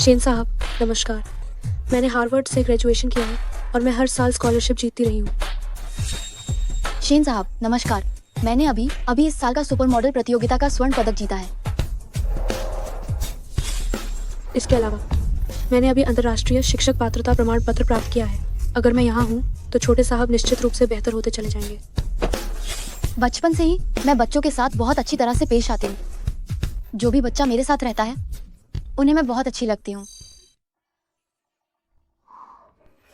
Shane साहब नमस्कार। मैंने हार्वर्ड से ग्रेजुएशन किया है और मैं हर साल स्कॉलरशिप जीतती रही हूँ। शेन साहब नमस्कार। मैंने अभी इस साल का सुपर मॉडल प्रतियोगिता का स्वर्ण पदक जीता है। इसके अलावा मैंने अभी अंतर्राष्ट्रीय शिक्षक पात्रता प्रमाण पत्र प्राप्त किया है। अगर मैं यहाँ हूँ तो छोटे साहब निश्चित रूप से बेहतर होते चले जाएंगे। बचपन से ही मैं बच्चों के साथ बहुत अच्छी तरह से पेश आती हूँ। जो भी बच्चा मेरे साथ रहता है उन्हें मैं बहुत अच्छी लगती हूँ।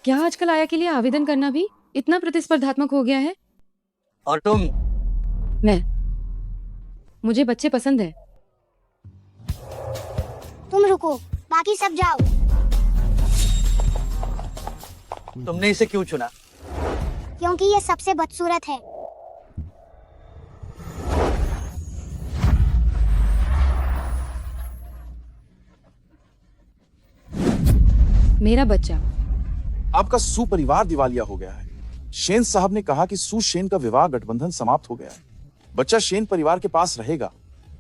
क्या आजकल आया के लिए आवेदन करना भी इतना प्रतिस्पर्धात्मक हो गया है? और तुम? मुझे बच्चे पसंद है। तुम रुको, बाकी सब जाओ। तुमने इसे क्यों चुना? क्योंकि ये सबसे बदसूरत है। मेरा बच्चा। आपका सुपरिवार दिवालिया हो गया है। शेन साहब ने कहा कि सू शेन का विवाह गठबंधन समाप्त हो गया है। बच्चा शेन परिवार के पास रहेगा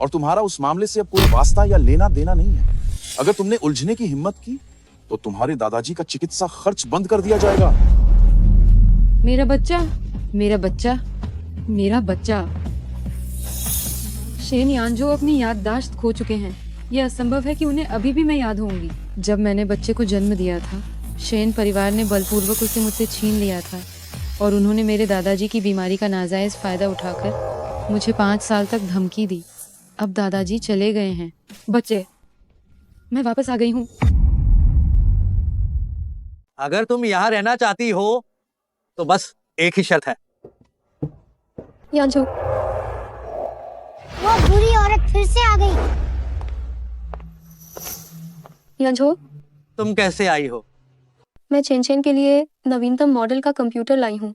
और तुम्हारा उस मामले से अब कोई वास्ता या लेना देना नहीं है। अगर तुमने उलझने की हिम्मत की तो तुम्हारे दादाजी का चिकित्सा खर्च बंद कर दिया जाएगा। मेरा बच्चा, मेरा बच्चा, मेरा बच्चा। शेन यानजो अपनी याददाश्त खो चुके हैं। यह असंभव है कि उन्हें अभी भी मैं याद होंगी। जब मैंने बच्चे को जन्म दिया था, शेन परिवार ने बलपूर्वक उसे मुझसे छीन लिया था और उन्होंने मेरे दादाजी की बीमारी का नाजायज फायदा उठाकर मुझे 5 साल तक धमकी दी। अब दादाजी चले गए हैं। बच्चे, मैं वापस आ गई हूँ। अगर तुम यहाँ रहना चाहती हो तो बस एक ही शर्त है। यानजो, वो बुरी औरत फिर से आ गई। यानजो, तुम कैसे आई हो? मैं चेन के लिए नवीनतम मॉडल का कंप्यूटर लाई हूँ।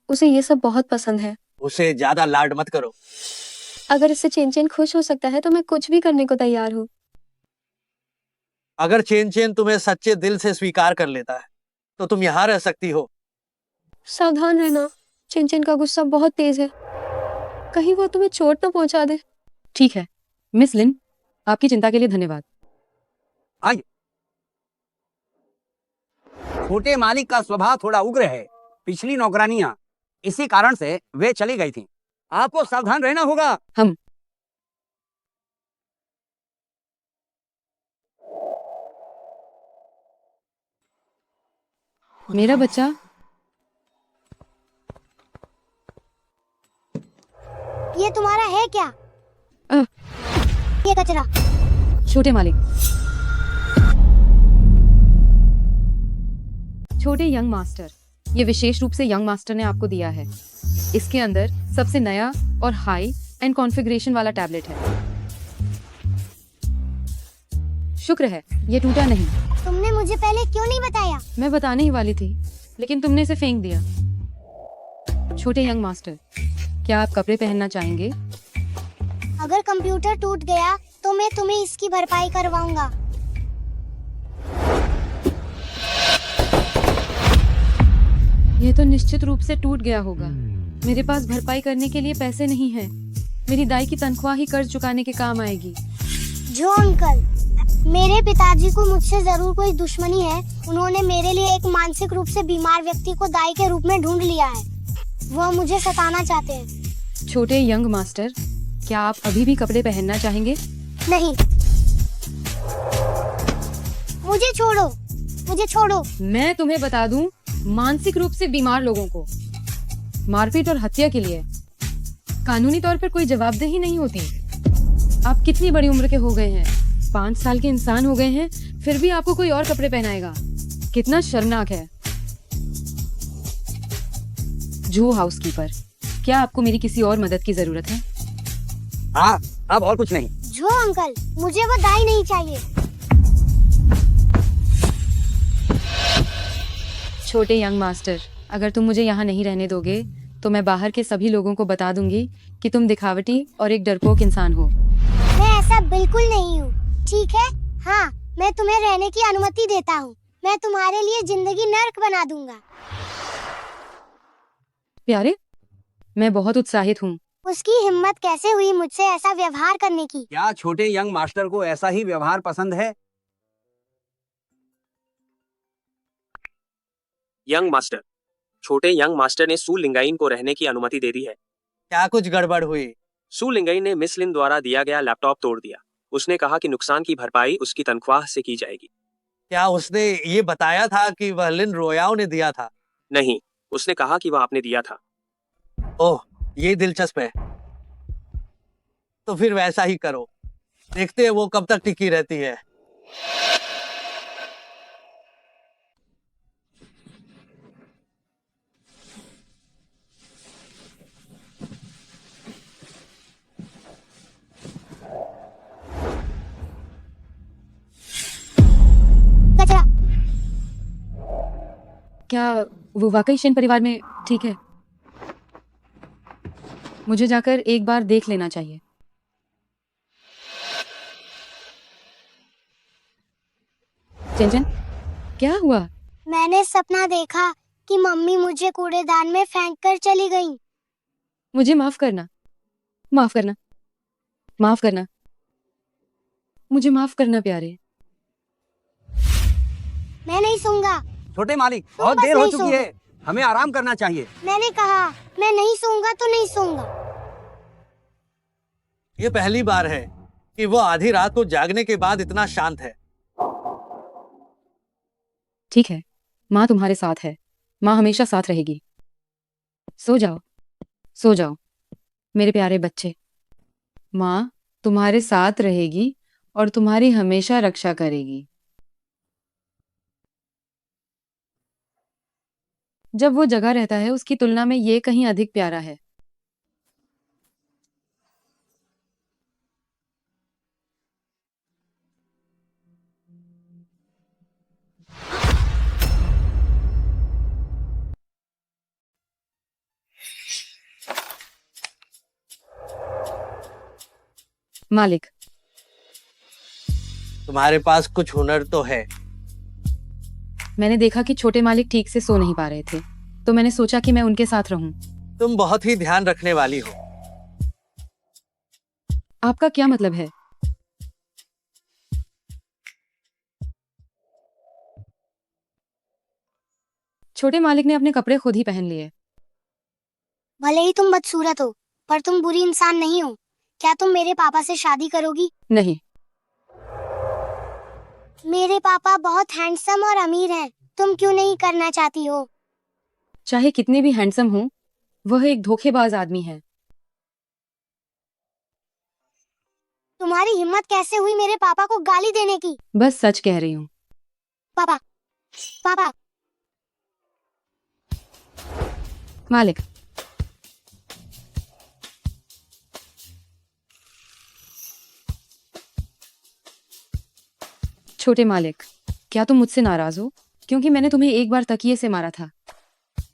उसे ये सब बहुत पसंद है। उसे ज्यादा लाड मत करो। अगर इससे चेन खुश हो सकता है तो मैं कुछ भी करने को तैयार हूँ। अगर चेन चेन तुम्हें सच्चे दिल से स्वीकार कर लेता है तो तुम यहाँ रह सकती हो। सावधान रहना, चेन का गुस्सा बहुत तेज है। कहीं वो तुम्हें चोट न पहुंचा दे। ठीक है मिस लिन, आपकी चिंता के लिए धन्यवाद। आइए। छोटे मालिक का स्वभाव थोड़ा उग्र है। पिछली नौकरानियां इसी कारण से वे चली गई थीं। आपको सावधान रहना होगा। मेरा बच्चा। ये तुम्हारा है क्या? ये कचरा। छोटे मालिक। छोटे यंग मास्टर, ये विशेष रूप से यंग मास्टर ने आपको दिया है। इसके अंदर सबसे नया और हाई एंड कॉन्फ़िगरेशन वाला टैबलेट है। शुक्र है ये टूटा नहीं। तुमने मुझे पहले क्यों नहीं बताया? मैं बताने ही वाली थी लेकिन तुमने इसे फेंक दिया। छोटे यंग मास्टर, क्या आप कपड़े पहनना चाहेंगे? अगर कंप्यूटर टूट गया तो मैं तुम्हें इसकी भरपाई करवाऊंगा। ये तो निश्चित रूप से टूट गया होगा। मेरे पास भरपाई करने के लिए पैसे नहीं हैं। मेरी दाई की तनख्वाह ही कर्ज चुकाने के काम आएगी। जो अंकल, मेरे पिताजी को मुझसे जरूर कोई दुश्मनी है। उन्होंने मेरे लिए एक मानसिक रूप से बीमार व्यक्ति को दाई के रूप में ढूंढ लिया है। वो मुझे सताना चाहते हैं। छोटे यंग मास्टर, क्या आप अभी भी कपड़े पहनना चाहेंगे? नहीं, मुझे छोड़ो, मुझे छोड़ो। मैं तुम्हें बता दूं, मानसिक रूप से बीमार लोगों को मारपीट और हत्या के लिए कानूनी तौर पर कोई जवाबदेही नहीं होती। आप कितनी बड़ी उम्र के हो गए हैं, 5 साल के इंसान हो गए हैं, फिर भी आपको कोई और कपड़े पहनाएगा। कितना शर्मनाक है। जो हाउसकीपर, क्या आपको मेरी किसी और मदद की जरूरत है? हाँ, अब और कुछ नहीं। जो अंकल, मुझे वो दाई नहीं चाहिए। छोटे यंग मास्टर, अगर तुम मुझे यहाँ नहीं रहने दोगे तो मैं बाहर के सभी लोगों को बता दूंगी कि तुम दिखावटी और एक डरपोक इंसान हो। मैं ऐसा बिल्कुल नहीं हूँ, ठीक है? हाँ, मैं तुम्हें रहने की अनुमति देता हूँ। मैं तुम्हारे लिए जिंदगी नर्क बना दूंगा। प्यारे, मैं बहुत उत्साहित हूँ। उसकी हिम्मत कैसे हुई मुझसे ऐसा व्यवहार करने की? क्या छोटे यंग मास्टर को ऐसा ही व्यवहार पसंद है? Young master. छोटे यंग मास्टर ने सू लिंगाइन को रहने की अनुमति दे दी है। क्या कुछ गड़बड़ हुई? सू लिंगाइन ने मिस लिन द्वारा दिया गया लैपटॉप तोड़ दिया। उसने कहा कि नुकसान की भरपाई उसकी तनख्वाह से की जाएगी। क्या उसने ये बताया था कि वह लिन रोयाओ ने दिया था? नहीं, उसने कहा कि वह आपने दिया था। ओह, ये दिलचस्प है। तो फिर वैसा ही करो। देखते हैं वो कब तक टिकी रहती है। कचरा। क्या वो वाकई शेन परिवार में ठीक है? मुझे जाकर एक बार देख लेना चाहिए। चंचन, क्या हुआ? मैंने सपना देखा कि मम्मी मुझे कूड़ेदान में फेंक कर चली गई। मुझे माफ करना, माफ करना, माफ करना, मुझे माफ करना प्यारे। मैं नहीं सूंगा। छोटे मालिक, तुम बहुत बस देर हो नहीं चुकी सो। है, हमें आराम करना चाहिए। मैंने कहा मैं नहीं सूंगा तो नहीं सूंगा। ये पहली बार है कि वो आधी रात को जागने के बाद इतना शांत है। ठीक है, माँ तुम्हारे साथ है। माँ हमेशा साथ रहेगी। सो जाओ, सो जाओ मेरे प्यारे बच्चे। माँ तुम्हारे साथ रहेगी और तुम्हारी हमेशा रक्षा करेगी। जब वो जगा रहता है उसकी तुलना में ये कहीं अधिक प्यारा है। मालिक, तुम्हारे पास कुछ हुनर तो है। मैंने देखा कि छोटे मालिक ठीक से सो नहीं पा रहे थे, तो मैंने सोचा कि मैं उनके साथ रहूं। तुम बहुत ही ध्यान रखने वाली हो। आपका क्या मतलब है? छोटे मालिक ने अपने कपड़े खुद ही पहन लिए। भले ही तुम बदसूरत हो, पर तुम बुरी इंसान नहीं हो। क्या तुम मेरे पापा से शादी करोगी? नहीं, मेरे पापा बहुत हैंडसम और अमीर हैं। तुम क्यों नहीं करना चाहती हो? चाहे कितने भी हैंडसम हो, वह एक धोखेबाज आदमी है। तुम्हारी हिम्मत कैसे हुई मेरे पापा को गाली देने की? बस सच कह रही हूँ। पापा, पापा, मालिक, छोटे मालिक, क्या तुम मुझसे नाराज हो? क्योंकि मैंने तुम्हें एक बार तकिए से मारा था।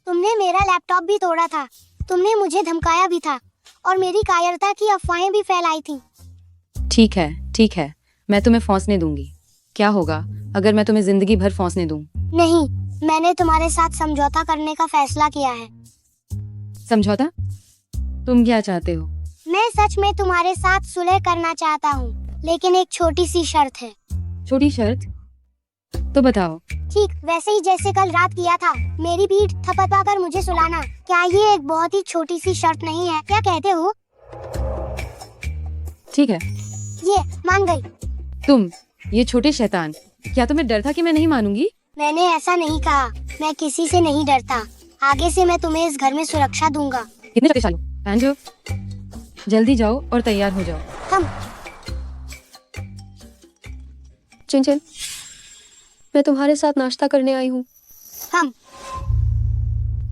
तुमने मेरा लैपटॉप भी तोड़ा था। तुमने मुझे धमकाया भी था और मेरी कायरता की अफवाहें भी फैलाई थी। ठीक है, ठीक है, मैं तुम्हें फौंसने दूंगी। क्या होगा अगर मैं तुम्हें जिंदगी भर फौंसने दूं? नहीं, मैंने तुम्हारे साथ समझौता करने का फैसला किया है। समझौता? तुम क्या चाहते हो? मैं सच में तुम्हारे साथ सुलह करना चाहता हूँ, लेकिन एक छोटी सी शर्त है। छोटी शर्त? तो बताओ। ठीक वैसे ही जैसे कल रात किया था, मेरी पीठ थपथपा कर मुझे सुलाना। क्या ये एक बहुत ही छोटी सी शर्त नहीं है? क्या कहते हो? ठीक है। ये मान गई। तुम ये छोटे शैतान, क्या तुम्हें डर था कि मैं नहीं मानूंगी? मैंने ऐसा नहीं कहा। मैं किसी से नहीं डरता। आगे से मैं तुम्हें इस घर में सुरक्षा दूंगा। कितने शक्तिशाली हो? पहन जाओ, जल्दी जाओ और तैयार हो जाओ। हम चिंचन, मैं तुम्हारे साथ नाश्ता करने आई हूँ। हम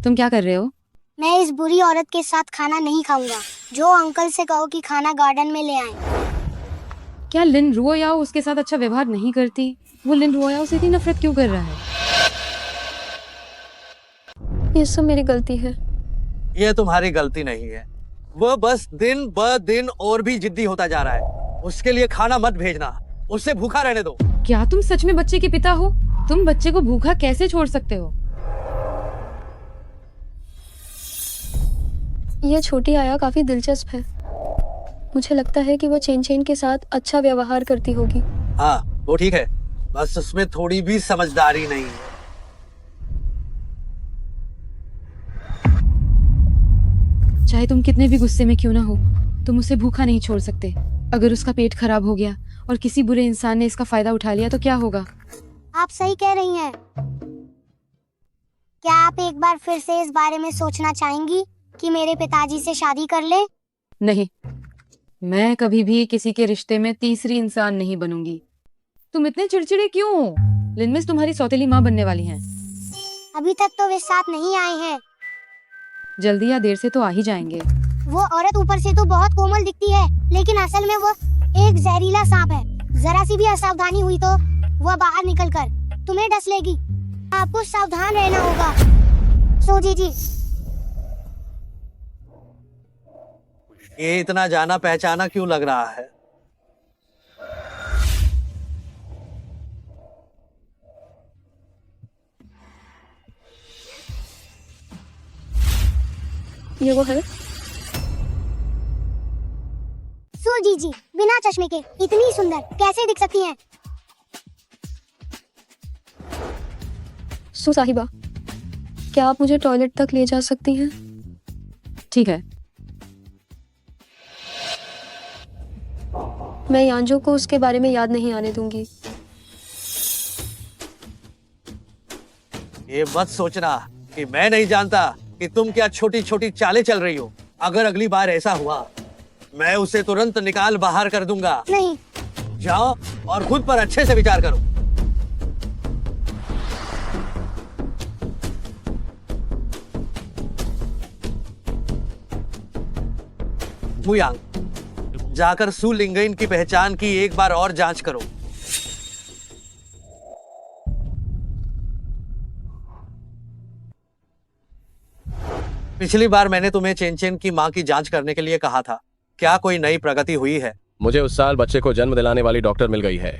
तुम क्या कर रहे हो? मैं इस बुरी औरत के साथ खाना नहीं खाऊंगा। जो अंकल से कहो कि खाना गार्डन में ले आए। क्या लिन रुओयाओ उसके साथ अच्छा व्यवहार नहीं करती? वो लिन रुओयाओ से इतनी नफरत क्यों कर रहा है? ये सब मेरी गलती है। ये तुम्हारी गलती नहीं है। वो बस दिन ब दिन और भी जिद्दी होता जा रहा है। उसके लिए खाना मत भेजना, उसे भूखा रहने दो। क्या तुम सच में बच्चे के पिता हो? तुम बच्चे को भूखा कैसे छोड़ सकते हो? ये छोटी आया काफी दिलचस्प है। मुझे लगता है कि वो चेन चेन के साथ अच्छा व्यवहार करती होगी। हाँ, वो ठीक है, बस उसमें थोड़ी भी समझदारी नहीं है। चाहे तुम कितने भी गुस्से में क्यों ना हो, तुम उसे भूखा नहीं छोड़ सकते। अगर उसका पेट खराब हो गया और किसी बुरे इंसान ने इसका फायदा उठा लिया तो क्या होगा? आप सही कह रही हैं। क्या आप एक बार फिर से इस बारे में सोचना चाहेंगी कि मेरे पिताजी से शादी कर ले? नहीं, मैं कभी भी किसी के रिश्ते में तीसरी इंसान नहीं बनूंगी। तुम इतने चिड़चिड़े क्यों हो? लिनमिस तुम्हारी सौतेली माँ बनने वाली हैं। अभी तक तो वे साथ नहीं आए हैं। जल्दी या देर से तो आ ही जाएंगे। वो औरत ऊपर से तो बहुत कोमल दिखती है, लेकिन असल में वो एक जहरीला सांप है। जरा सी भी असावधानी हुई तो वह बाहर निकलकर तुम्हें डस लेगी। आपको सावधान रहना होगा। सूजी जी, ये इतना जाना पहचाना क्यों लग रहा है? ये वो है? सूजी जी बिना चश्मे के इतनी सुंदर कैसे दिख सकती हैं? सु साहिबा, क्या आप मुझे टॉयलेट तक ले जा सकती हैं? ठीक है। मैं यांजो को उसके बारे में याद नहीं आने दूंगी। ये मत सोचना कि मैं नहीं जानता कि तुम क्या छोटी छोटी चालें चल रही हो। अगर अगली बार ऐसा हुआ, मैं उसे तुरंत निकाल बाहर कर दूंगा। नहीं। जाओ और खुद पर अच्छे से विचार करो। मुयांग, जाकर सु लिंगइन की पहचान की एक बार और जांच करो। पिछली बार मैंने तुम्हें चेन की मां की जांच करने के लिए कहा था। क्या कोई नई प्रगति हुई है? मुझे उस साल बच्चे को जन्म दिलाने वाली डॉक्टर मिल गई है।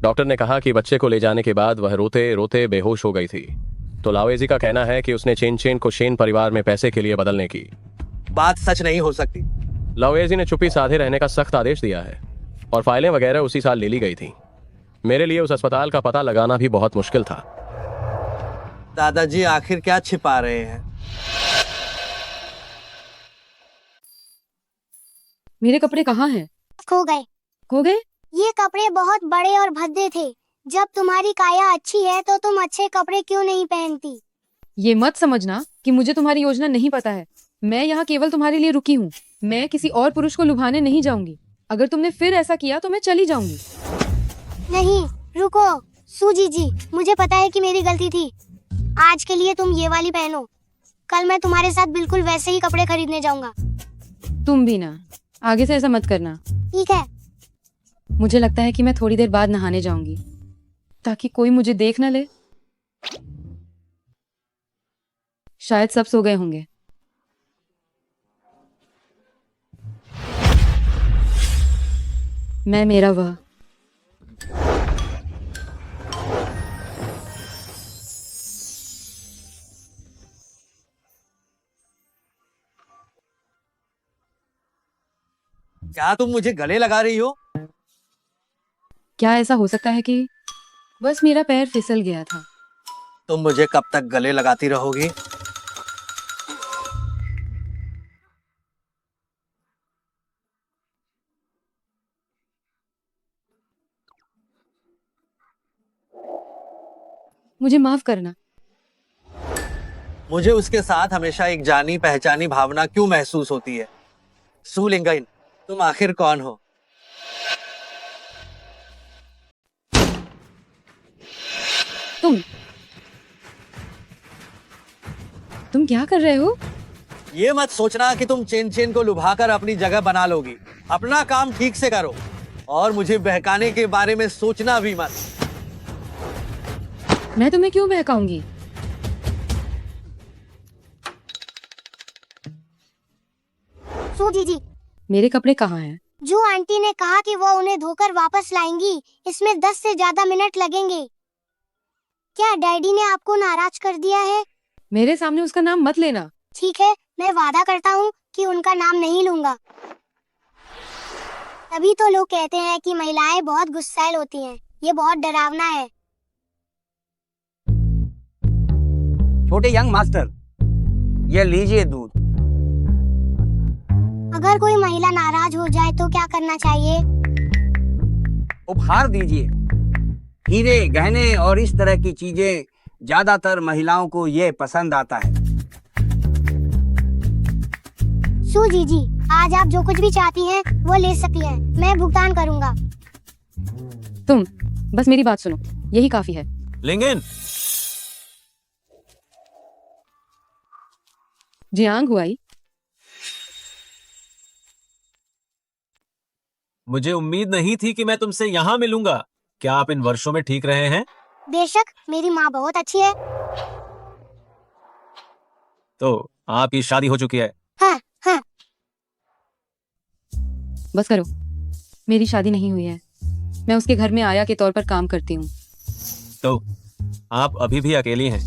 डॉक्टर ने कहा कि बच्चे को ले जाने के बाद वह रोते रोते बेहोश हो गई थी। तो लाओएजी का कहना है कि उसने चेन को शेन परिवार में पैसे के लिए बदलने की बात सच नहीं हो सकती। लाओएजी ने चुप्पी साधे रहने का सख्त आदेश दिया है और फाइलें वगैरह उसी साल ले ली गई थी। मेरे लिए उस अस्पताल का पता लगाना भी बहुत मुश्किल था। दादाजी आखिर क्या छिपा रहे हैं? मेरे कपड़े कहाँ हैं? खो गए। खो गए? ये कपड़े बहुत बड़े और भद्दे थे। जब तुम्हारी काया अच्छी है तो तुम अच्छे कपड़े क्यों नहीं पहनती? ये मत समझना कि मुझे तुम्हारी योजना नहीं पता है। मैं यहाँ केवल तुम्हारे लिए रुकी हूँ। मैं किसी और पुरुष को लुभाने नहीं जाऊंगी। अगर तुमने फिर ऐसा किया तो मैं चली जाऊंगी। नहीं, रुको। सूजी जी, मुझे पता है कि मेरी गलती थी। आज के लिए तुम ये वाली पहनो। कल मैं तुम्हारे साथ बिल्कुल वैसे ही कपड़े खरीदने जाऊंगा। तुम भी ना, आगे से ऐसा मत करना। ठीक है। मुझे लगता है कि मैं थोड़ी देर बाद नहाने जाऊंगी ताकि कोई मुझे देख न ले। शायद सब सो गए होंगे। मैं मेरा वह क्या तुम मुझे गले लगा रही हो? क्या ऐसा हो सकता है कि बस मेरा पैर फिसल गया था? तुम मुझे कब तक गले लगाती रहोगी? मुझे माफ करना। मुझे उसके साथ हमेशा एक जानी पहचानी भावना क्यों महसूस होती है? सु लिंगइन, तुम आखिर कौन हो? तुम क्या कर रहे हो? ये मत सोचना कि तुम चेन को लुभाकर अपनी जगह बना लोगी। अपना काम ठीक से करो और मुझे बहकाने के बारे में सोचना भी मत। मैं तुम्हें क्यों बहकाऊंगी? सूजी जी, मेरे कपड़े कहाँ हैं? जो आंटी ने कहा कि वो उन्हें धोकर वापस लाएंगी, इसमें 10 से ज्यादा मिनट लगेंगे। क्या डैडी ने आपको नाराज कर दिया है? मेरे सामने उसका नाम मत लेना। ठीक है, मैं वादा करता हूँ कि उनका नाम नहीं लूंगा। तभी तो लोग कहते हैं कि महिलाएं बहुत गुस्सैल होती हैं। ये बहुत डरावना है। छोटे यंग मास्टर, ये लीजिए दूध। अगर कोई महिला नाराज हो जाए तो क्या करना चाहिए? उपहार दीजिए। हीरे, गहने और इस तरह की चीजें ज्यादातर महिलाओं को ये पसंद आता है। सू जीजी, आज आप जो कुछ भी चाहती हैं वो ले सकती हैं। मैं भुगतान करूंगा। तुम बस मेरी बात सुनो, यही काफी है। लिंगन, जियांग हुआई, मुझे उम्मीद नहीं थी कि मैं तुमसे यहाँ मिलूंगा। क्या आप इन वर्षों में ठीक रहे हैं? बेशक, मेरी माँ बहुत अच्छी है। तो आपकी शादी हो चुकी है? हाँ हाँ। बस करो, मेरी शादी नहीं हुई है। मैं उसके घर में आया के तौर पर काम करती हूँ। तो आप अभी भी अकेली हैं?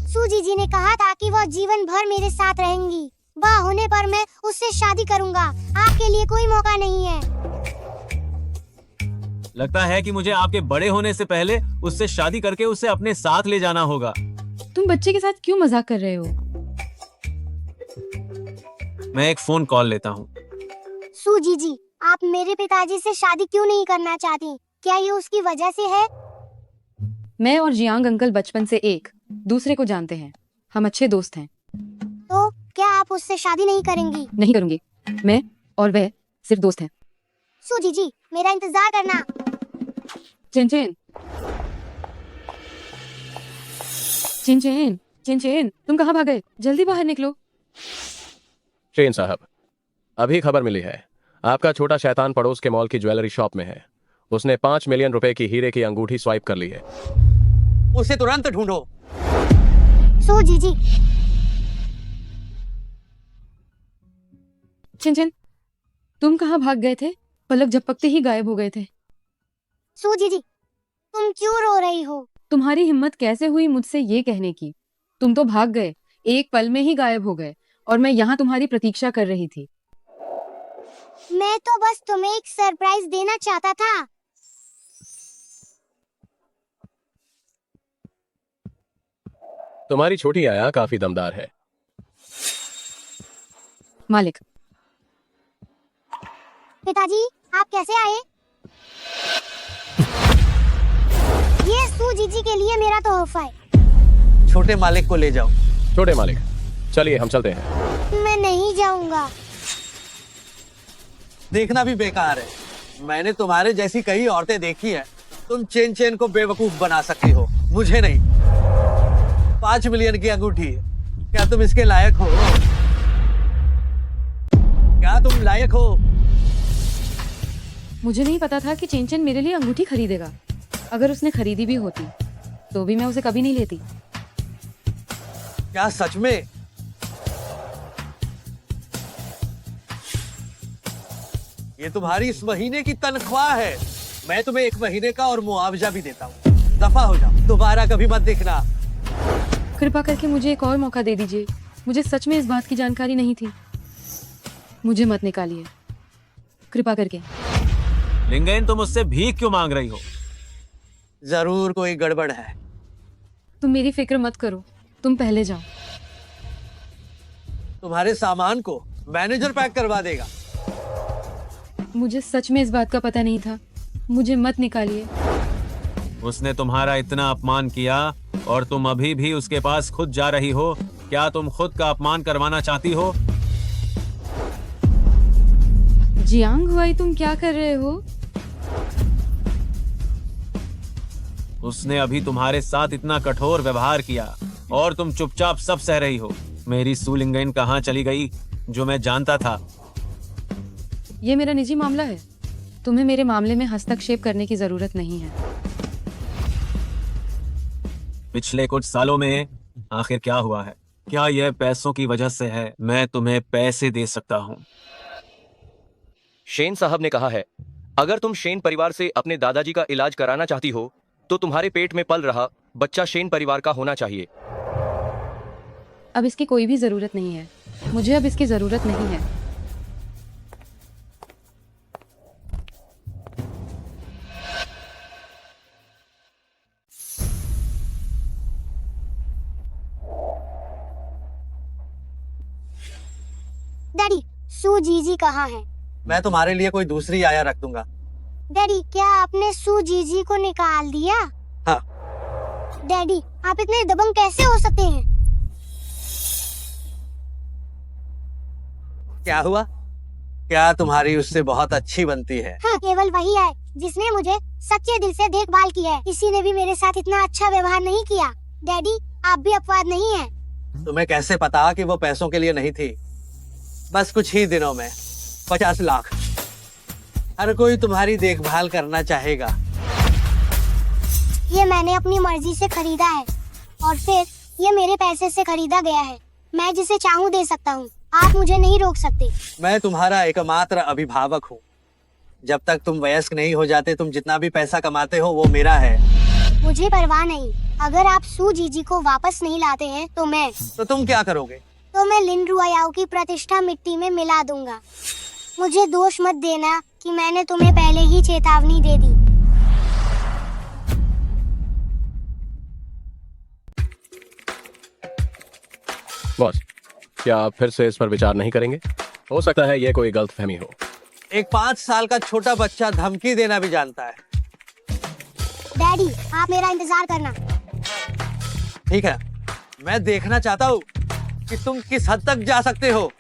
सू जीजी ने कहा था कि वो जीवन भर मेरे साथ रहेंगी। बड़ा होने पर मैं उससे शादी करूंगा। आपके लिए कोई मौका नहीं है। लगता है कि मुझे आपके बड़े होने से पहले उससे शादी करके उसे अपने साथ ले जाना होगा। तुम बच्चे के साथ क्यों मजाक कर रहे हो? मैं एक फोन कॉल लेता हूँ। सू जीजी, आप मेरे पिताजी से शादी क्यों नहीं करना चाहती? क्या ये उसकी वजह से है? मैं और जियांग अंकल बचपन से एक दूसरे को जानते हैं। हम अच्छे दोस्त हैं। तो क्या आप उससे शादी नहीं करेंगी? नहीं करूंगी। मैं और वह सिर्फ दोस्त हैं। सू जीजी, मेरा इंतजार करना। चिन चिन, चिन चिन, चिन चिन, तुम कहाँ भाग गए? जल्दी बाहर निकलो। शेन साहब, अभी खबर मिली है आपका छोटा शैतान पड़ोस के मॉल की ज्वेलरी शॉप में है। उसने 5 मिलियन रुपए की हीरे की अंगूठी स्वाइप कर ली है। उसे तुरंत ढूंढो। सू जीजी, चिन चिन, तुम कहाँ भाग गए थे? पलक झपकते ही गायब हो गए थे। सू जीजी, तुम क्यों रो रही हो? तुम्हारी हिम्मत कैसे हुई मुझसे ये कहने की? तुम तो भाग गए, एक पल में ही गायब हो गए और मैं यहाँ तुम्हारी प्रतीक्षा कर रही थी। मैं तो बस तुम्हें एक सरप्राइज देना चाहता था। तुम्हारी छोटी आया काफी दमदार है। मालिक, पिताजी, आप कैसे आए? ये सू जीजी के लिए मेरा तोहफा है। छोटे मालिक को ले जाओ। छोटे मालिक, चलिए हम चलते हैं। मैं नहीं जाऊंगा। देखना भी बेकार है। मैंने तुम्हारे जैसी कई औरतें देखी है। तुम चेन चेन को बेवकूफ बना सकती हो, मुझे नहीं। 5 मिलियन की अंगूठी, क्या तुम इसके लायक हो? क्या तुम लायक हो? मुझे नहीं पता था कि चिन चिन मेरे लिए अंगूठी खरीदेगा। अगर उसने खरीदी भी होती तो भी मैं उसे कभी नहीं लेती। क्या सच में? ये तुम्हारी इस महीने की तनख्वाह है। मैं तुम्हें 1 महीने का और मुआवजा भी देता हूँ। दफा हो जाओ, दोबारा कभी मत दिखना। कृपा करके मुझे एक और मौका दे दीजिए। मुझे सच में इस बात की जानकारी नहीं थी। मुझे मत निकालिए, कृपा करके। लिंगन, तुम उससे भीख क्यों मांग रही हो? जरूर कोई गड़बड़ है। तुम मेरी फिक्र मत करो, तुम पहले जाओ। तुम्हारे सामान को मैनेजर पैक करवा देगा। मुझे सच में इस बात का पता नहीं था। मुझे मत निकालिए। उसने तुम्हारा इतना अपमान किया और तुम अभी भी उसके पास खुद जा रही हो। क्या तुम खुद का अपमान करवाना चाहती हो? जियांग हुआई, तुम क्या कर रहे हो? उसने अभी तुम्हारे साथ इतना कठोर व्यवहार किया और तुम चुपचाप सब सह रही हो। मेरी सू लिंगन कहाँ चली गई जो मैं जानता था? ये मेरा निजी मामला है। तुम्हें मेरे मामले में हस्तक्षेप करने की जरूरत नहीं है। पिछले कुछ सालों में आखिर क्या हुआ है? क्या यह पैसों की वजह से है? मैं तुम्हें पैसे दे सकता हूँ। शेन साहब ने कहा है, अगर तुम शेन परिवार से अपने दादाजी का इलाज कराना चाहती हो तो तुम्हारे पेट में पल रहा बच्चा शेन परिवार का होना चाहिए। अब इसकी कोई भी जरूरत नहीं है। मुझे अब इसकी जरूरत नहीं है। डैडी, सू जीजी कहाँ है? मैं तुम्हारे लिए कोई दूसरी आया रख दूंगा। डैडी, क्या आपने सू जीजी को निकाल दिया? हाँ। डैडी, आप इतने दबंग कैसे हो सकते हैं? क्या हुआ? क्या तुम्हारी उससे बहुत अच्छी बनती है? हाँ, केवल वही है जिसने मुझे सच्चे दिल से देखभाल की है। किसी ने भी मेरे साथ इतना अच्छा व्यवहार नहीं किया। डैडी, आप भी अपवाद नहीं हैं। तुम्हें कैसे पता कि वो पैसों के लिए नहीं थी? बस कुछ ही दिनों में 50 लाख। हर कोई तुम्हारी देखभाल करना चाहेगा। ये मैंने अपनी मर्जी से खरीदा है और फिर ये मेरे पैसे से खरीदा गया है। मैं जिसे चाहूँ दे सकता हूँ। आप मुझे नहीं रोक सकते। मैं तुम्हारा एकमात्र अभिभावक हूँ। जब तक तुम वयस्क नहीं हो जाते, तुम जितना भी पैसा कमाते हो वो मेरा है। मुझे परवाह नहीं। अगर आप सू जीजी को वापस नहीं लाते हैं तो तुम क्या करोगे? तो मैं लिन रुआयाओ की प्रतिष्ठा मिट्टी में मिला दूंगा। मुझे दोष मत देना कि मैंने तुम्हें पहले ही चेतावनी दे दी। बॉस, क्या आप फिर से इस पर विचार नहीं करेंगे? हो सकता है ये कोई गलतफहमी हो। एक 5 साल का छोटा बच्चा धमकी देना भी जानता है। डैडी, आप मेरा इंतजार करना। ठीक है, मैं देखना चाहता हूँ कि तुम किस हद तक जा सकते हो।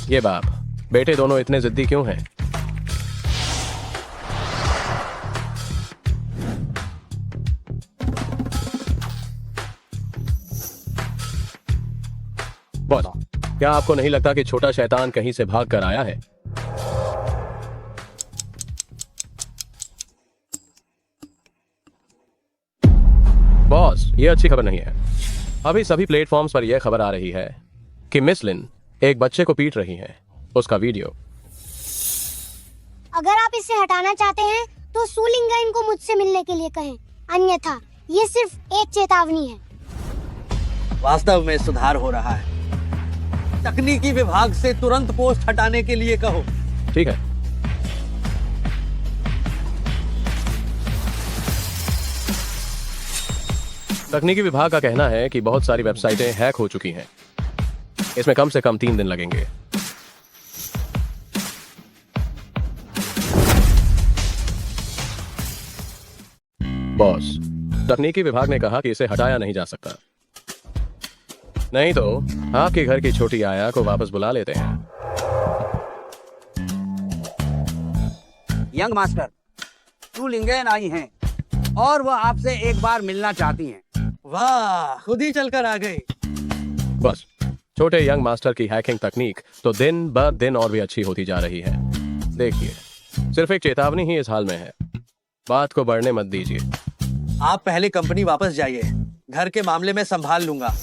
ये बाप बेटे दोनों इतने जिद्दी क्यों हैं? बॉस, क्या आपको नहीं लगता कि छोटा शैतान कहीं से भाग कर आया है? बॉस, ये अच्छी खबर नहीं है। अभी सभी प्लेटफॉर्म्स पर यह खबर आ रही है कि मिस लिन एक बच्चे को पीट रही हैं। उसका वीडियो। अगर आप इसे हटाना चाहते हैं तो सूलिंगा इनको मुझसे मिलने के लिए कहें, अन्यथा ये सिर्फ एक चेतावनी है। वास्तव में सुधार हो रहा है। तकनीकी विभाग से तुरंत पोस्ट हटाने के लिए कहो। ठीक है। तकनीकी विभाग का कहना है कि बहुत सारी वेबसाइटें हैक हो चुकी हैं। इसमें कम से कम 3 दिन लगेंगे। बॉस, तकनीकी विभाग ने कहा कि इसे हटाया नहीं जा सकता। नहीं तो आपके घर की छोटी आया को वापस बुला लेते हैं। यंग मास्टर, टू लिंगेन आई हैं और वह आपसे एक बार मिलना चाहती हैं। वाह, खुद ही चलकर आ गई। बस, छोटे यंग मास्टर की हैकिंग तकनीक तो दिन ब दिन और भी अच्छी होती जा रही है। देखिए, सिर्फ एक चेतावनी ही इस हाल में है। बात को बढ़ने मत दीजिए। आप पहले कंपनी वापस जाइए। घर के मामले में संभाल लूंगा।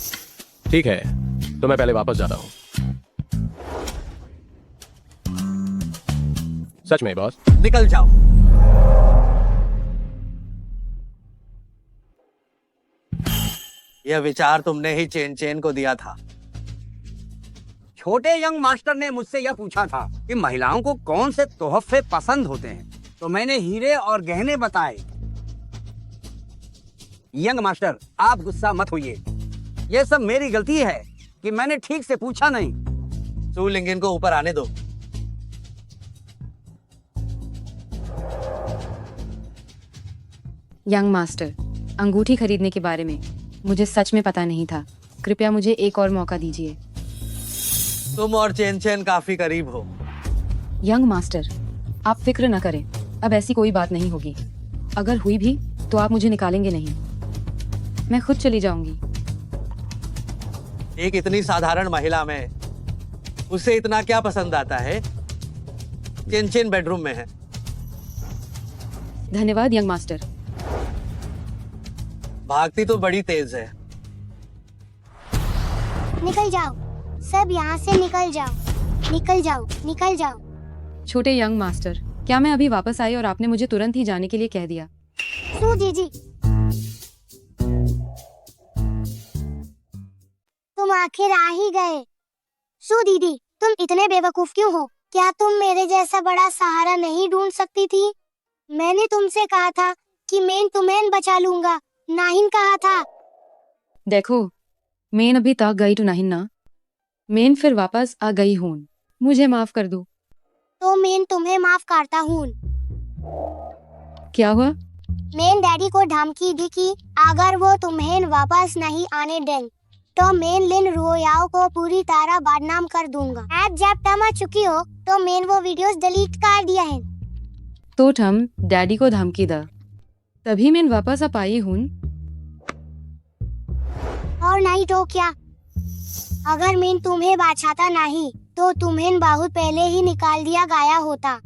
ठीक है, तो मैं पहले वापस जाता हूँ। सच में बॉस? निकल जाओ। यह विचार तुमने ही चेन चेन को दिया था। छोटे यंग मास्टर ने मुझसे यह पूछा था कि महिलाओं को कौन से तोहफे पसंद होते हैं, तो मैंने हीरे और गहने बताए। यंग मास्टर, आप गुस्सा मत होइए। यह सब मेरी गलती है कि मैंने ठीक से पूछा नहीं। सू लिंगेन को ऊपर आने दो। यंग मास्टर, अंगूठी खरीदने के बारे में मुझे सच में पता नहीं था। कृपया मुझे एक और मौका दीजिए। तुम और चेन चेन काफी करीब हो। यंग मास्टर, आप फिक्र न करें। अब ऐसी कोई बात नहीं होगी। अगर हुई भी तो आप मुझे निकालेंगे नहीं। मैं खुद चली जाऊंगी। एक इतनी साधारण महिला में उसे इतना क्या पसंद आता है? चेन चेन बेडरूम में है। धन्यवाद यंग मास्टर। भागती तो बड़ी तेज है। निकल जाओ, सब यहाँ से निकल जाओ, निकल जाओ, निकल जाओ। छोटे यंग मास्टर, क्या मैं अभी वापस आई और आपने मुझे तुरंत ही जाने के लिए कह दिया? सू जीजी, तुम आखिर आ ही गए। सू दीदी, तुम इतने बेवकूफ क्यों हो? क्या तुम मेरे जैसा बड़ा सहारा नहीं ढूंढ सकती थी? मैंने तुमसे कहा था कि मैं तुम्हें बचा लूंगा, नाहिन कहा था। देखो, मैं अभी तक गई तो नहीं ना। मैं फिर वापस आ गई हूँ, मुझे माफ कर दो। तो मैं तुम्हें माफ करता हूँ। क्या हुआ? मैं डैडी को धमकी दी कि अगर वो तुम्हें वापस नहीं आने दें तो मैं लिन रोयाओ को पूरी तरह बदनाम कर दूंगा। अब जब तुम आ चुकी हो तो मैं वो वीडियोस डिलीट कर दिया है। तो हम डैडी को धमकी दा, तभी मैं वापस आ पाई हूँ। और नहीं तो क्या, अगर मैं तुम्हें बचाता नहीं तो तुम्हें बहुत पहले ही निकाल दिया गया होता।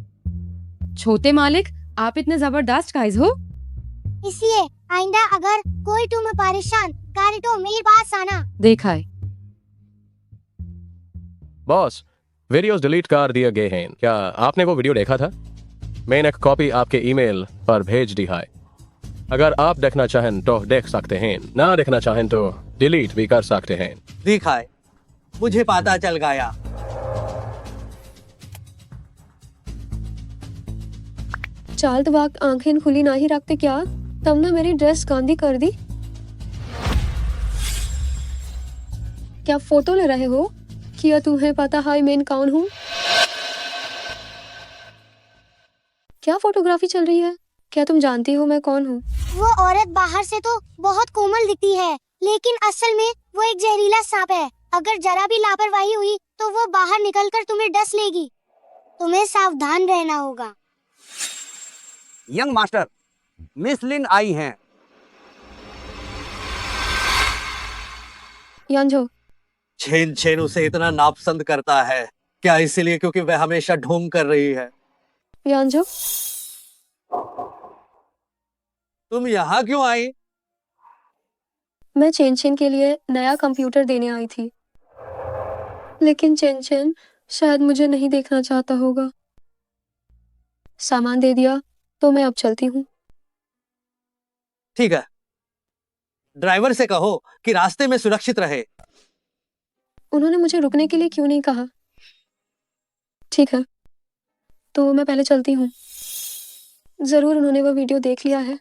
छोटे मालिक, आप इतने जबरदस्त गाइस हो। इसलिए आइंदा अगर कोई तुम्हें परेशान करे तो मेरे पास आना। देखा है। बॉस, वीडियोस डिलीट कर दिए गए हैं। क्या आपने वो वीडियो देखा था? मैंने एक कॉपी आपके ईमेल पर भेज दी है। अगर आप देखना चाहें तो देख सकते हैं, ना देखना चाहें तो डिलीट भी कर सकते हैं। दिखाए, मुझे पता चल गया। चाल वक्त आंखें खुली ना ही रखते क्या? तुमने मेरी ड्रेस गांधी कर दी। क्या फोटो ले रहे हो? क्या तुम्हें पता है मैं कौन हूँ? क्या फोटोग्राफी चल रही है? क्या तुम जानती हो मैं कौन हूँ? वो औरत बाहर से तो बहुत कोमल दिखती है, लेकिन असल में वो एक जहरीला सांप है। अगर जरा भी लापरवाही हुई तो वो बाहर निकलकर तुम्हें डस लेगी। तुम्हें सावधान रहना होगा। यंग मास्टर, मिस लिन आई हैं। यांझो, छेन छेन उसे इतना नापसंद करता है क्या? इसीलिए क्योंकि वह हमेशा ढोंग कर रही है। यांझो, तुम यहाँ क्यों आई? मैं चेन के लिए नया कंप्यूटर देने आई थी, लेकिन चेन शायद मुझे नहीं देखना चाहता होगा। सामान दे दिया तो मैं अब चलती हूँ। ठीक है, ड्राइवर से कहो कि रास्ते में सुरक्षित रहे। उन्होंने मुझे रुकने के लिए क्यों नहीं कहा? ठीक है, तो मैं पहले चलती हूँ। जरूर उन्होंने वो वीडियो देख लिया है,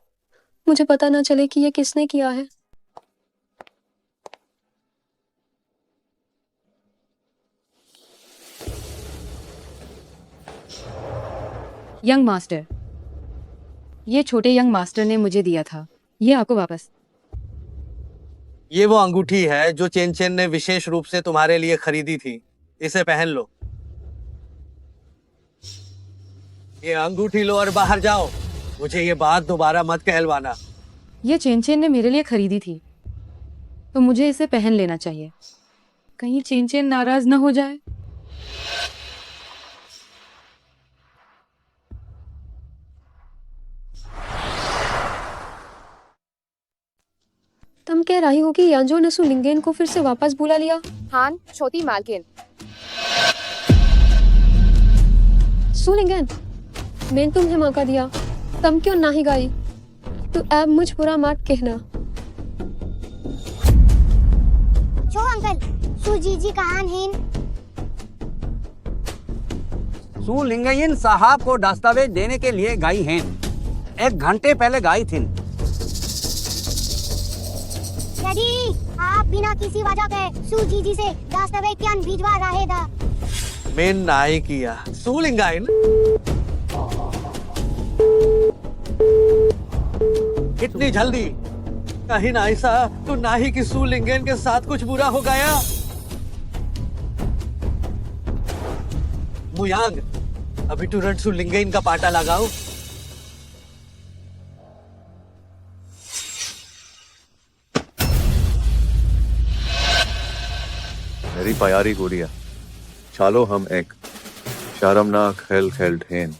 मुझे पता ना चले कि ये किसने किया है। यंग मास्टर, ये छोटे यंग मास्टर ने मुझे दिया था, ये आपको वापस। ये वो अंगूठी है जो चेन चेन ने विशेष रूप से तुम्हारे लिए खरीदी थी। इसे पहन लो। ये अंगूठी लो और बाहर जाओ। मुझे ये बात दोबारा मत कहलवाना। ये चेन ने मेरे लिए खरीदी थी, तो मुझे इसे पहन लेना चाहिए। कहीं चेन नाराज ना हो जाए। तुम कह रही हो कि यांजो ने सुलिंगेन को फिर से वापस बुला लिया? हाँ, छोटी मालकिन। सुलिंगेन, मैंने तुम्हें मौका दिया, तुम क्यों नहीं गई? तो अब मुझ बुरा मत कहना। जो अंकल, सुजीजी कहाँ हैं? सु लिंगयन साहब को दस्तावेज देने के लिए गई हैं। 1 घंटे पहले गई थी। डैडी, आप बिना किसी वजह के सुजीजी से दस्तावेज क्यों भिजवा रहे थे? मैं नहीं किया। सूलिंगाइन, इतनी जल्दी? कहीं ना ऐसा तो नहीं कि सूलिंगेन के साथ कुछ बुरा हो गया? मुयांग, अभी तुरंत सूलिंगेन का पाटा लगाओ। मेरी प्यारी गुड़िया, चलो हम एक शर्मनाक खेल खेलते हैं।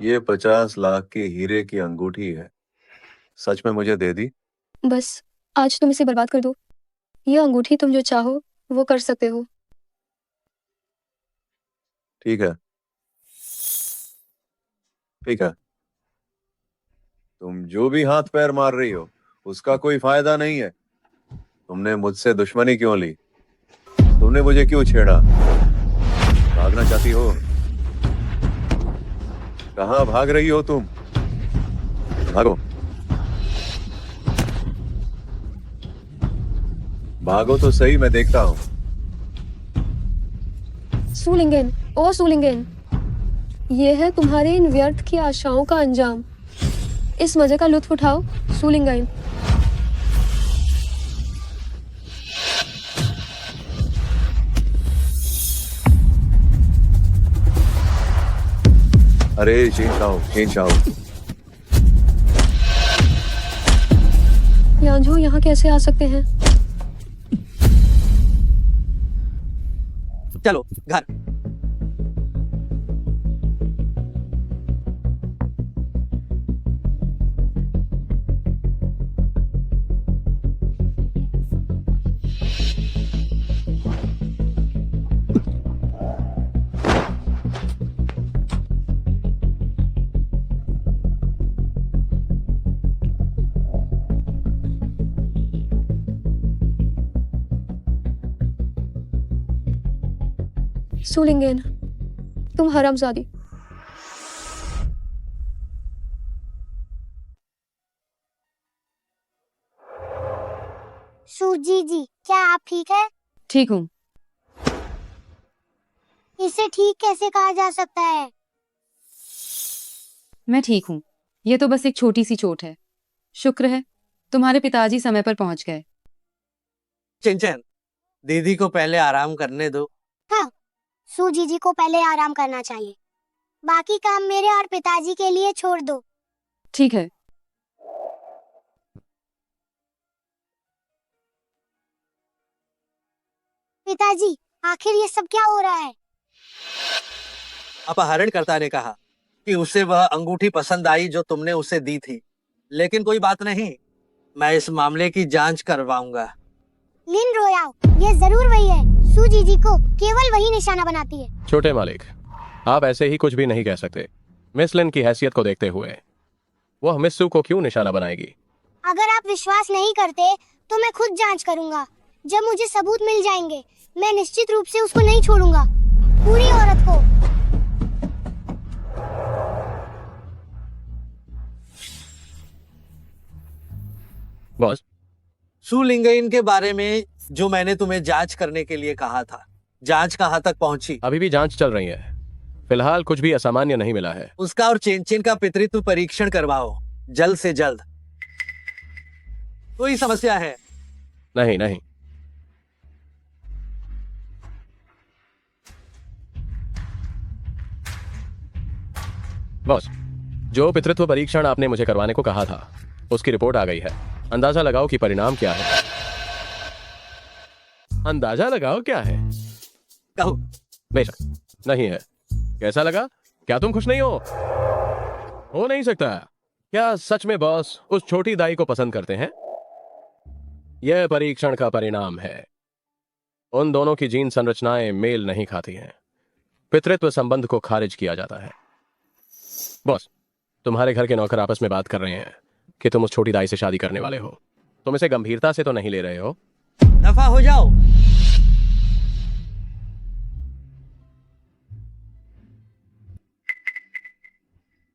ये 50 लाख की हीरे की अंगूठी है। सच में मुझे दे दी? बस आज तुम इसे बर्बाद कर दो। ये अंगूठी तुम जो चाहो वो कर सकते हो। ठीक है, ठीक है। तुम जो भी हाथ पैर मार रही हो उसका कोई फायदा नहीं है। तुमने मुझसे दुश्मनी क्यों ली? तुमने मुझे क्यों छेड़ा? भागना चाहती हो? कहाँ भाग रही हो तुम? भागो, भागो तो सही, मैं देखता हूँ। सूलिंगन, ओ सूलिंगन, ये है तुम्हारे इन व्यर्थ की आशाओं का अंजाम। इस मजे का लुत्फ उठाओ, सूलिंगन। अरे चेन चाओ। यांझो यहाँ कैसे आ सकते हैं? चलो घर। सूलिंगन, तुम हरामजादी। सूजी जी, क्या आप ठीक है? ठीक हूँ। इसे ठीक कैसे कहा जा सकता है? मैं ठीक हूँ। ये तो बस एक छोटी सी चोट है। शुक्र है तुम्हारे पिताजी समय पर पहुंच गए। चिंचन, दीदी को पहले आराम करने दो। हाँ, सूजी जी को पहले आराम करना चाहिए। बाकी काम मेरे और पिताजी के लिए छोड़ दो। ठीक है। पिताजी, आखिर ये सब क्या हो रहा है? अपहरणकर्ता ने कहा कि उसे वह अंगूठी पसंद आई जो तुमने उसे दी थी, लेकिन कोई बात नहीं, मैं इस मामले की जांच करवाऊंगा। लिन रोयाओ, ये जरूर वही है। सूजी जी को केवल वही निशाना बनाती है। छोटे मालिक, आप ऐसे ही कुछ भी नहीं कह सकते। मिस लिन की हैसियत को देखते हुए वह मिस सू को क्यों निशाना बनाएगी? अगर आप विश्वास नहीं करते तो मैं खुद जांच करूंगा। जब मुझे सबूत मिल जाएंगे, मैं निश्चित रूप से उसको नहीं छोड़ूंगा, पूरी औरत को। बॉस, सुलिंगइन के बारे में जो मैंने तुम्हें जांच करने के लिए कहा था, जांच कहाँ तक पहुंची? अभी भी जांच चल रही है। फिलहाल कुछ भी असामान्य नहीं मिला है। उसका और चेन का पितृत्व परीक्षण करवाओ, जल्द से जल्द। कोई समस्या है? नहीं नहीं। बॉस, जो पितृत्व परीक्षण आपने मुझे करवाने को कहा था उसकी रिपोर्ट आ गई है। अंदाजा लगाओ कि परिणाम क्या है। अंदाजा लगाओ क्या है? कहो। बेशक नहीं है। कैसा लगा? क्या तुम खुश नहीं हो नहीं सकता। क्या सच में बॉस उस छोटी दाई को पसंद करते हैं? यह परीक्षण का परिणाम है। उन दोनों की जीन संरचनाएं मेल नहीं खाती हैं। पितृत्व संबंध को खारिज किया जाता है। बॉस, तुम्हारे घर के नौकर आपस में बात कर रहे हैं कि तुम उस छोटी दाई से शादी करने वाले हो। तुम इसे गंभीरता से तो नहीं ले रहे हो? दफा हो जाओ।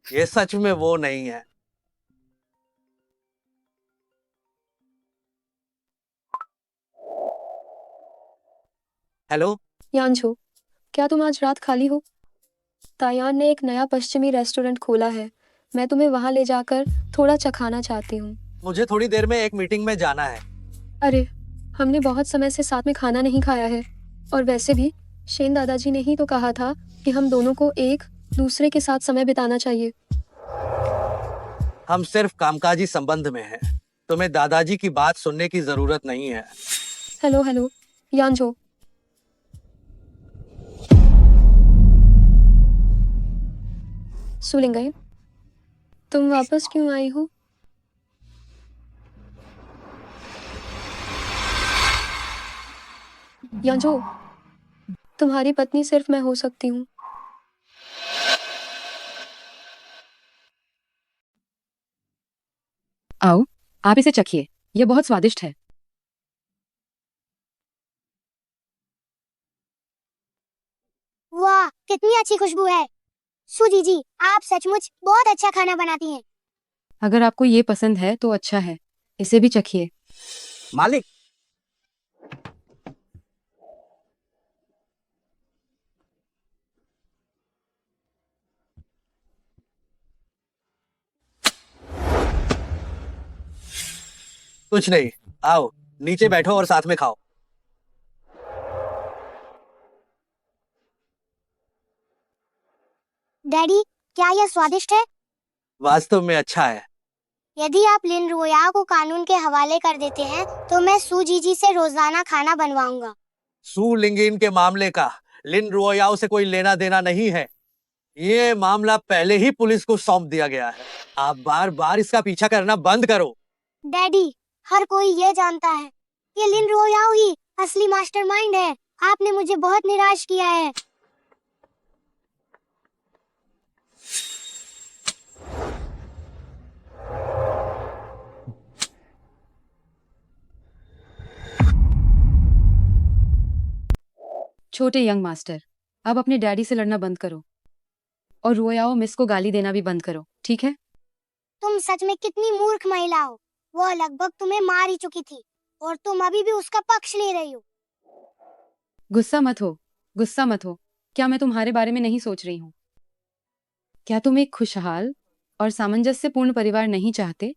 ये सच में वो नहीं है। हेलो यांझो, क्या तुम आज रात खाली हो? तायान ने एक नया पश्चिमी रेस्टोरेंट खोला है। मैं तुम्हें वहां ले जाकर थोड़ा चखाना चाहती हूँ। मुझे थोड़ी देर में एक मीटिंग में जाना है। अरे, हमने बहुत समय से साथ में खाना नहीं खाया है। और वैसे भी शेन दादाजी ने ही तो कहा था कि हम दोनों को एक दूसरे के साथ समय बिताना चाहिए। हम सिर्फ कामकाजी संबंध में हैं। तुम्हें दादाजी की बात सुनने की जरूरत नहीं है। हेलो हेलो यांझो, सुलिंगन, तुम वापस क्यों आई हो? यांझो, तुम्हारी पत्नी सिर्फ मैं हो सकती हूँ। आओ, आप इसे चखिए, यह बहुत स्वादिष्ट है। वाह, कितनी अच्छी खुशबू है। सूजी जी, आप सचमुच बहुत अच्छा खाना बनाती हैं। अगर आपको ये पसंद है तो अच्छा है, इसे भी चखिए। मालिक, कुछ नहीं, आओ नीचे बैठो और साथ में खाओ। डैडी, क्या यह स्वादिष्ट है? वास्तव में अच्छा है। यदि आप लिन रुओयाओ को कानून के हवाले कर देते हैं तो मैं सूजी जी से रोजाना खाना बनवाऊंगा। सू लिंगिन के मामले का लिन रुओयाओ से कोई लेना देना नहीं है। ये मामला पहले ही पुलिस को सौंप दिया गया है। आप बार बार इसका पीछा करना बंद करो। डैडी, हर कोई यह जानता है कि लिन रुओयाओ ही असली मास्टरमाइंड है। आपने मुझे बहुत निराश किया है। छोटे यंग मास्टर, अब अपने डैडी से लड़ना बंद करो और रुओयाओ मिस को गाली देना भी बंद करो, ठीक है? तुम सच में कितनी मूर्ख महिला हो। वह लगभग तुम्हें मार ही चुकी थी और तुम अभी भी उसका पक्ष ले रही हो। गुस्सा मत हो, गुस्सा मत हो। क्या मैं तुम्हारे बारे में नहीं सोच रही हूँ? क्या तुम एक खुशहाल और सामंजस्यपूर्ण परिवार नहीं चाहते?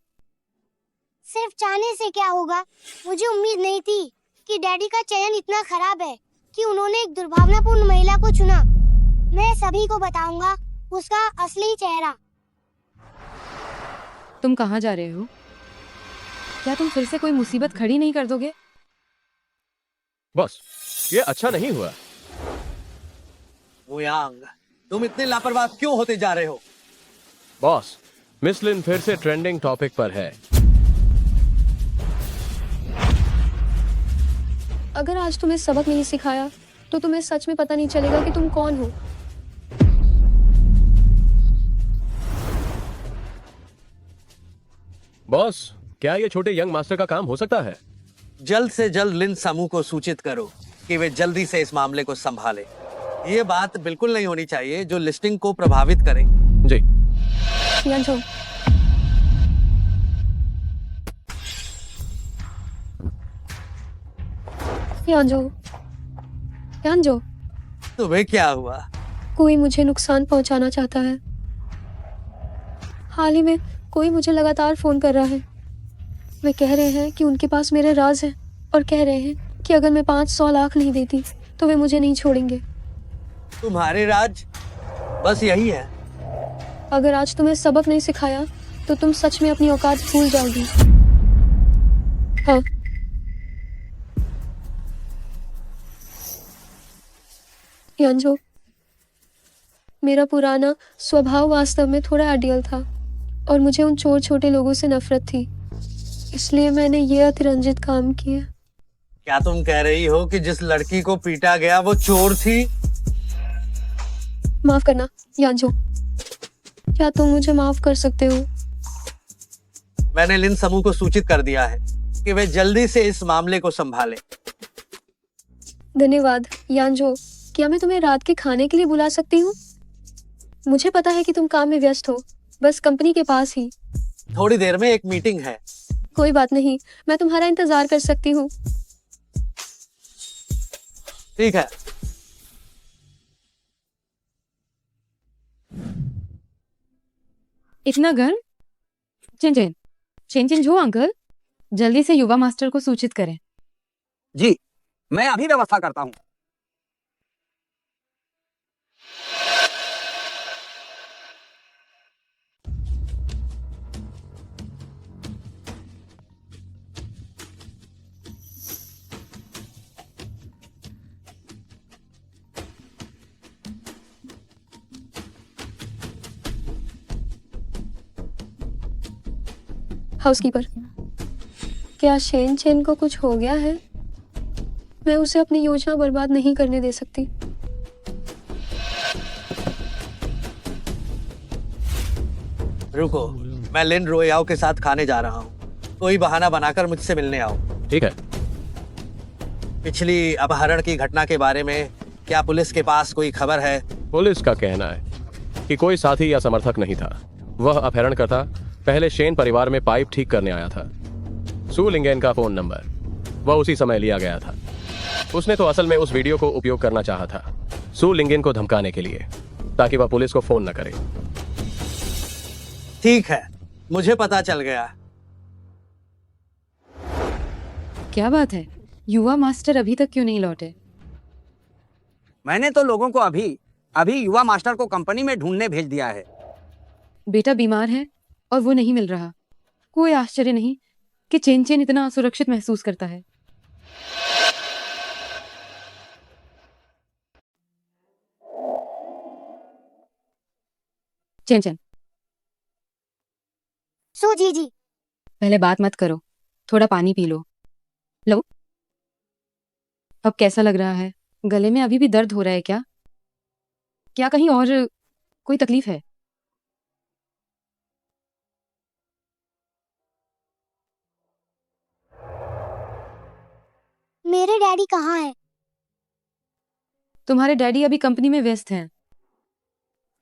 सिर्फ चाहने से क्या होगा? मुझे उम्मीद नहीं थी कि डैडी का चयन इतना खराब है कि उन्होंने एक दुर्भावनापूर्ण महिला को चुना। मैं सभी को बताऊंगा उसका असली चेहरा। तुम कहाँ जा रहे हो? क्या तुम फिर से कोई मुसीबत खड़ी नहीं कर दोगे? बॉस, ये अच्छा नहीं हुआ। वुयांग, तुम इतने लापरवाह क्यों होते जा रहे हो? बॉस, मिस लिन फिर से ट्रेंडिंग टॉपिक पर है। अगर आज तुम्हें सबक नहीं सिखाया तो तुम्हें सच में पता नहीं चलेगा कि तुम कौन हो। बॉस, क्या ये छोटे यंग मास्टर का काम हो सकता है? जल्द से जल्द लिन समूह को सूचित करो कि वे जल्दी से इस मामले को संभाले। ये बात बिल्कुल नहीं होनी चाहिए जो लिस्टिंग को प्रभावित करे। जी। यांजो, यांजो, यांजो, तुम्हें क्या हुआ? कोई मुझे नुकसान पहुंचाना चाहता है। हाल ही में कोई मुझे लगातार फोन कर रहा है। वे कह रहे हैं कि उनके पास मेरे राज हैं और कह रहे हैं कि अगर मैं 500 लाख नहीं देती तो वे मुझे नहीं छोड़ेंगे। तुम्हारे राज बस यही है। अगर आज तुम्हें सबक नहीं सिखाया तो तुम सच में अपनी औकात भूल जाओगी। हाँ। यांजो, मेरा पुराना स्वभाव वास्तव में थोड़ा आइडियल था और मुझे उन चोर छोटे लोगों से नफरत थी, इसलिए मैंने ये अतिरंजित काम किया। क्या तुम कह रही हो कि जिस लड़की को पीटा गया वो चोर थी? माफ करना यांजो, क्या तुम मुझे माफ कर सकते हो? मैंने लिन समूह को सूचित कर दिया है कि वे जल्दी से इस मामले को संभालें। धन्यवाद यांजो। क्या मैं तुम्हें रात के खाने के लिए बुला सकती हूँ? मुझे पता है कि तुम काम में व्यस्त हो, बस कंपनी के पास ही। थोड़ी देर में एक मीटिंग है। कोई बात नहीं, मैं तुम्हारा इंतजार कर सकती हूँ। ठीक है। इतना गर्म? चिन चिन जो अंकल, जल्दी से युवा मास्टर को सूचित करें। जी, मैं अभी व्यवस्था करता हूँ। हाउसकीपर, क्या शेन चेन को कुछ हो गया है? मैं उसे अपनी योजना बर्बाद नहीं करने दे सकती। रुको, मैं लिन रोयाओ के साथ खाने जा रहा हूँ। कोई बहाना बनाकर मुझसे मिलने आओ। ठीक है। पिछली अपहरण की घटना के बारे में क्या पुलिस के पास कोई खबर है? पुलिस का कहना है कि कोई साथी या समर्थक नहीं था। वह अपहरणकर्ता पहले शेन परिवार में पाइप ठीक करने आया था। सू लिंगेन का फोन नंबर वह उसी समय लिया गया था। उसने तो असल में उस वीडियो को उपयोग करना चाहा था सू लिंगेन को धमकाने के लिए, ताकि वह पुलिस को फोन न करे। ठीक है, मुझे पता चल गया। क्या बात है, युवा मास्टर अभी तक क्यों नहीं लौटे? मैंने तो लोगों को अभी युवा मास्टर को कंपनी में ढूंढने भेज दिया है। बेटा बीमार है और वो नहीं मिल रहा। कोई आश्चर्य नहीं कि चेन चेन इतना असुरक्षित महसूस करता है। चेन चेन, सू जी। पहले बात मत करो, थोड़ा पानी पी लो। लो, अब कैसा लग रहा है? गले में अभी भी दर्द हो रहा है क्या? क्या कहीं और कोई तकलीफ है? मेरे डैडी कहाँ हैं? तुम्हारे डैडी अभी कंपनी में व्यस्त हैं,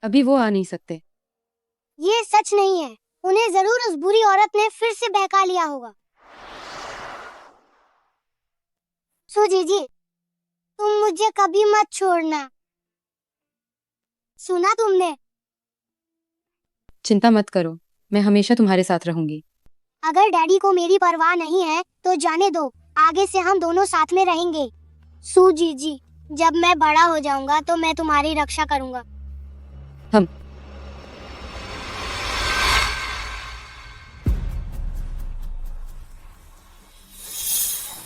अभी वो आ नहीं सकते। ये सच नहीं है। उन्हें जरूर उस बुरी औरत ने फिर से बहका लिया होगा। सू जी, तुम मुझे कभी मत छोड़ना, सुना तुमने? चिंता मत करो, मैं हमेशा तुम्हारे साथ रहूंगी। अगर डैडी को मेरी परवाह नहीं है तो जाने दो, आगे से हम दोनों साथ में रहेंगे। सू जी, जब मैं बड़ा हो जाऊंगा तो मैं तुम्हारी रक्षा करूंगा। हम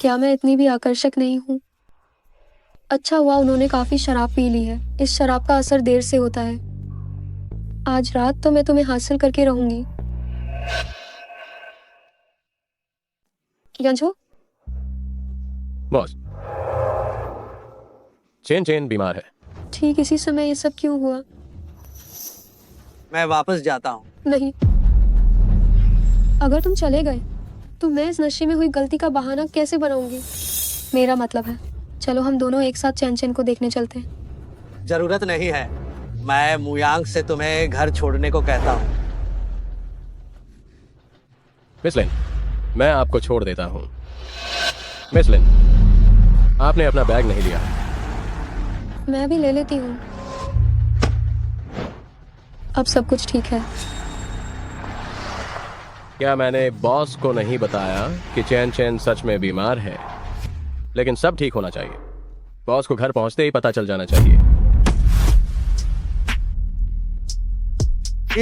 क्या मैं इतनी भी आकर्षक नहीं हूँ? अच्छा हुआ उन्होंने काफी शराब पी ली है। इस शराब का असर देर से होता है। आज रात तो मैं तुम्हें हासिल करके रहूंगी। यंजो, बॉस, चेन चेन बीमार है। ठीक इसी समय ये सब क्यों हुआ? मैं वापस जाता हूँ। नहीं, अगर तुम चले गए तो मैं इस नशे में हुई गलती का बहाना कैसे बनाऊंगी? मेरा मतलब है, चलो हम दोनों एक साथ चैन चैन को देखने चलते हैं। जरूरत नहीं है, मैं मुयांग से तुम्हें घर छोड़ने को कहता हूँ। मिस लिन, मैं आपको छोड़ देता हूँ। मिस लिन, आपने अपना बैग नहीं लिया। मैं भी ले लेती हूँ। अब सब कुछ ठीक है। क्या मैंने बॉस को नहीं बताया कि चैन चैन सच में बीमार है? लेकिन सब ठीक होना चाहिए। बॉस को घर पहुंचते ही पता चल जाना चाहिए।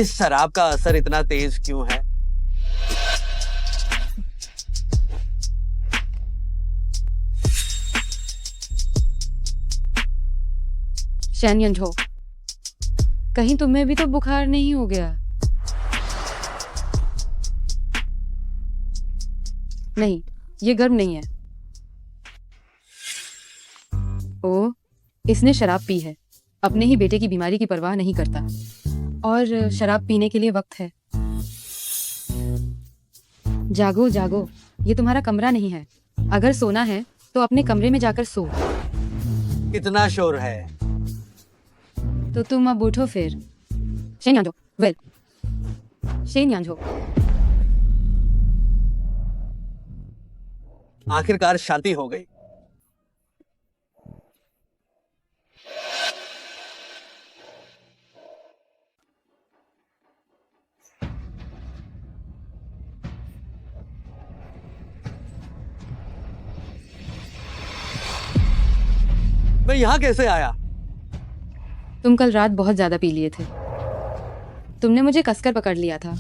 इस शराब का असर इतना तेज क्यों है? शैन यंझो, कहीं तुम्हें भी तो बुखार नहीं हो गया? नहीं, ये गर्म नहीं है। ओ, इसने शराब पी है। अपने ही बेटे की बीमारी की परवाह नहीं करता। और शराब पीने के लिए वक्त है। जागो जागो, ये तुम्हारा कमरा नहीं है। अगर सोना है तो अपने कमरे में जाकर सो। कितना शोर है? तो तुम अब उठो फिर। Shen Yanzhou, well, Shen Yanzhou. आखिरकार शांति हो गई। मैं यहाँ कैसे आया? तुम कल रात बहुत ज्यादा पी लिए थे। तुमने मुझे कसकर पकड़ लिया था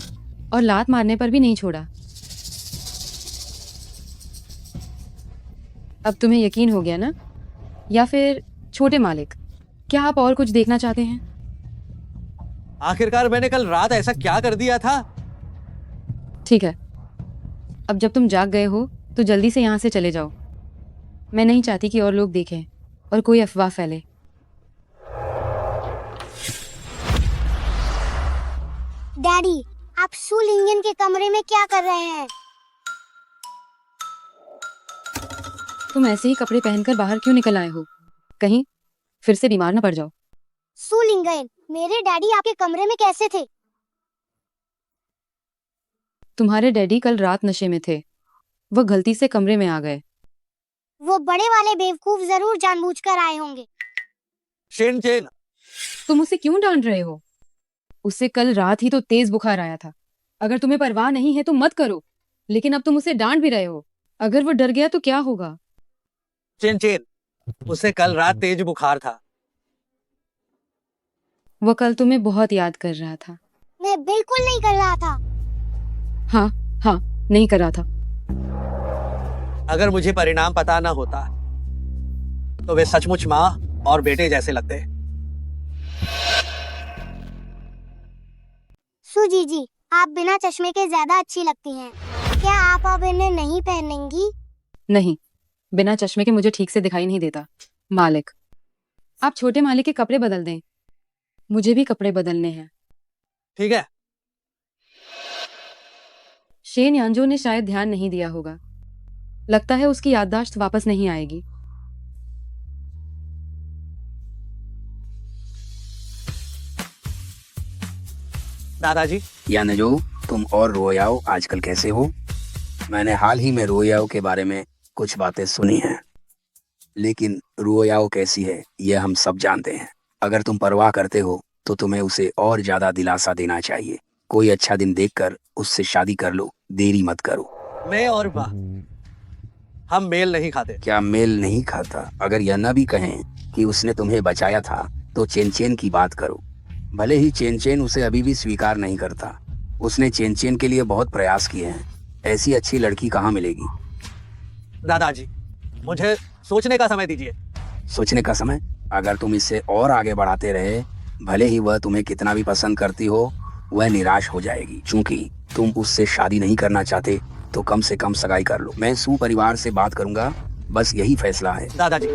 और लात मारने पर भी नहीं छोड़ा। अब तुम्हें यकीन हो गया ना? या फिर छोटे मालिक, क्या आप और कुछ देखना चाहते हैं? आखिरकार मैंने कल रात ऐसा क्या कर दिया था? ठीक है, अब जब तुम जाग गए हो तो जल्दी से यहाँ से चले जाओ। मैं नहीं चाहती कि और लोग देखें और कोई अफवाह फैले। डैडी, आप सू लिंगन के कमरे में क्या कर रहे हैं? तुम ऐसे ही कपड़े पहनकर बाहर क्यों निकल आए हो? कहीं फिर से बीमार न पड़ जाओ। सू लिंगयन, मेरे डैडी आपके कमरे में कैसे थे? तुम्हारे डैडी कल रात नशे में थे, वह गलती से कमरे में आ गए। वो बड़े वाले बेवकूफ जरूर जानबूझकर आए होंगे। शेन चेन, तुम उसे क्यों डांट रहे हो? उसे कल रात ही तो तेज बुखार आया था। अगर तुम्हें परवाह नहीं है तो मत करो, लेकिन अब तुम उसे डांट भी रहे हो। अगर वो डर गया तो क्या होगा? चेन चेन, उसे कल रात तेज बुखार था। वह कल तुम्हें बहुत याद कर रहा था। मैं बिल्कुल नहीं कर रहा था। हाँ हाँ, नहीं कर रहा था। अगर मुझे परिणाम पता ना होता तो वे सचमुच माँ और बेटे जैसे लगते। सुजी जी, आप बिना चश्मे के ज्यादा अच्छी लगती हैं। क्या आप अब इन्हें नहीं पहनेंगी? नहीं, बिना चश्मे के मुझे ठीक से दिखाई नहीं देता। मालिक, आप छोटे मालिक के कपड़े बदल दें। मुझे भी कपड़े बदलने हैं। ठीक है। शेन यांजो ने शायद ध्यान नहीं दिया होगा। लगता है उसकी याददाश्त वापस नहीं आएगी। दादाजी, यानजो, तुम और रोयाओ आजकल कैसे हो? मैंने हाल ही में रोयाओ के बारे में कुछ बातें सुनी हैं, लेकिन रोयाओ कैसी है यह हम सब जानते हैं। अगर तुम परवाह करते हो तो तुम्हें उसे और ज्यादा दिलासा देना चाहिए। कोई अच्छा दिन देखकर उससे शादी कर लो, देरी मत करो। मैं और माँ हम मेल नहीं खाते। क्या मेल नहीं खाता? अगर यह न भी कहें कि उसने तुम्हें बचाया था तो चेन चेन की बात करो। भले ही चेन चेन उसे अभी भी स्वीकार नहीं करता, उसने चेन चेन के लिए बहुत प्रयास किए हैं। ऐसी अच्छी लड़की कहाँ मिलेगी? दादाजी, मुझे सोचने का समय दीजिए। सोचने का समय? अगर तुम इससे और आगे बढ़ाते रहे, भले ही वह तुम्हें कितना भी पसंद करती हो, वह निराश हो जाएगी। चूंकि तुम उससे शादी नहीं करना चाहते तो कम से कम सगाई कर लो। मैं सू परिवार से बात करूंगा, बस यही फैसला है। दादाजी,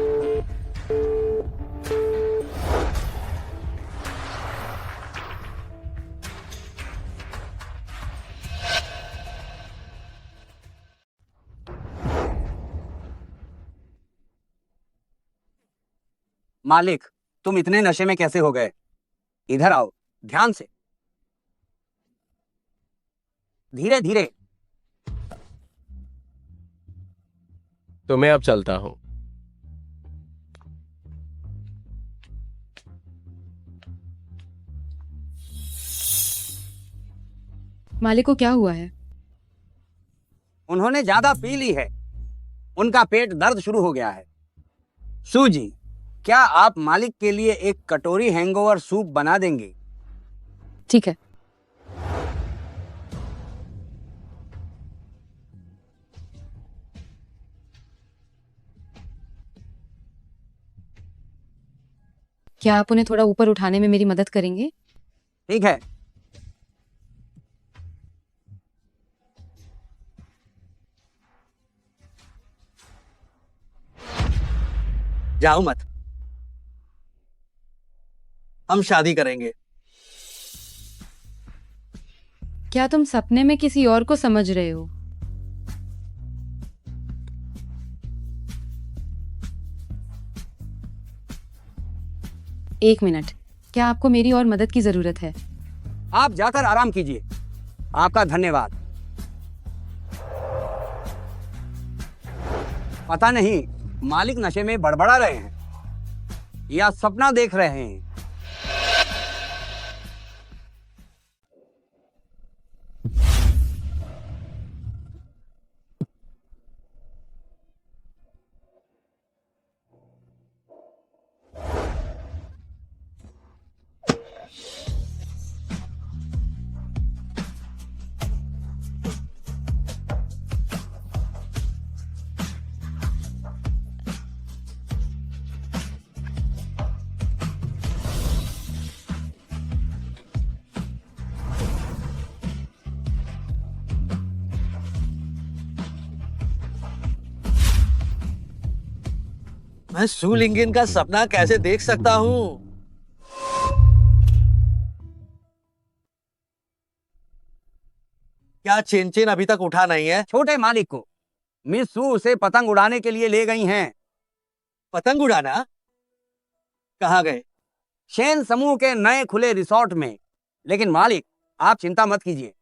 मालिक, तुम इतने नशे में कैसे हो गए? इधर आओ, ध्यान से, धीरे धीरे। तो मैं अब चलता हूं। मालिक को क्या हुआ है? उन्होंने ज्यादा पी ली है, उनका पेट दर्द शुरू हो गया है। सूजी, क्या आप मालिक के लिए एक कटोरी हैंगओवर सूप बना देंगे? ठीक है। क्या आप उन्हें थोड़ा ऊपर उठाने में मेरी मदद करेंगे? ठीक है। जाओ मत, हम शादी करेंगे। क्या तुम सपने में किसी और को समझ रहे हो? एक मिनट, क्या आपको मेरी और मदद की जरूरत है? आप जाकर आराम कीजिए। आपका धन्यवाद। पता नहीं मालिक नशे में बड़बड़ा रहे हैं या सपना देख रहे हैं। मैं सू लिंगयन का सपना कैसे देख सकता हूँ? क्या चेन चेन अभी तक उठा नहीं है? छोटे मालिक को मिस सू उसे पतंग उड़ाने के लिए ले गई हैं। पतंग उड़ाना? कहाँ गए? शेन समूह के नए खुले रिसोर्ट में। लेकिन मालिक, आप चिंता मत कीजिए,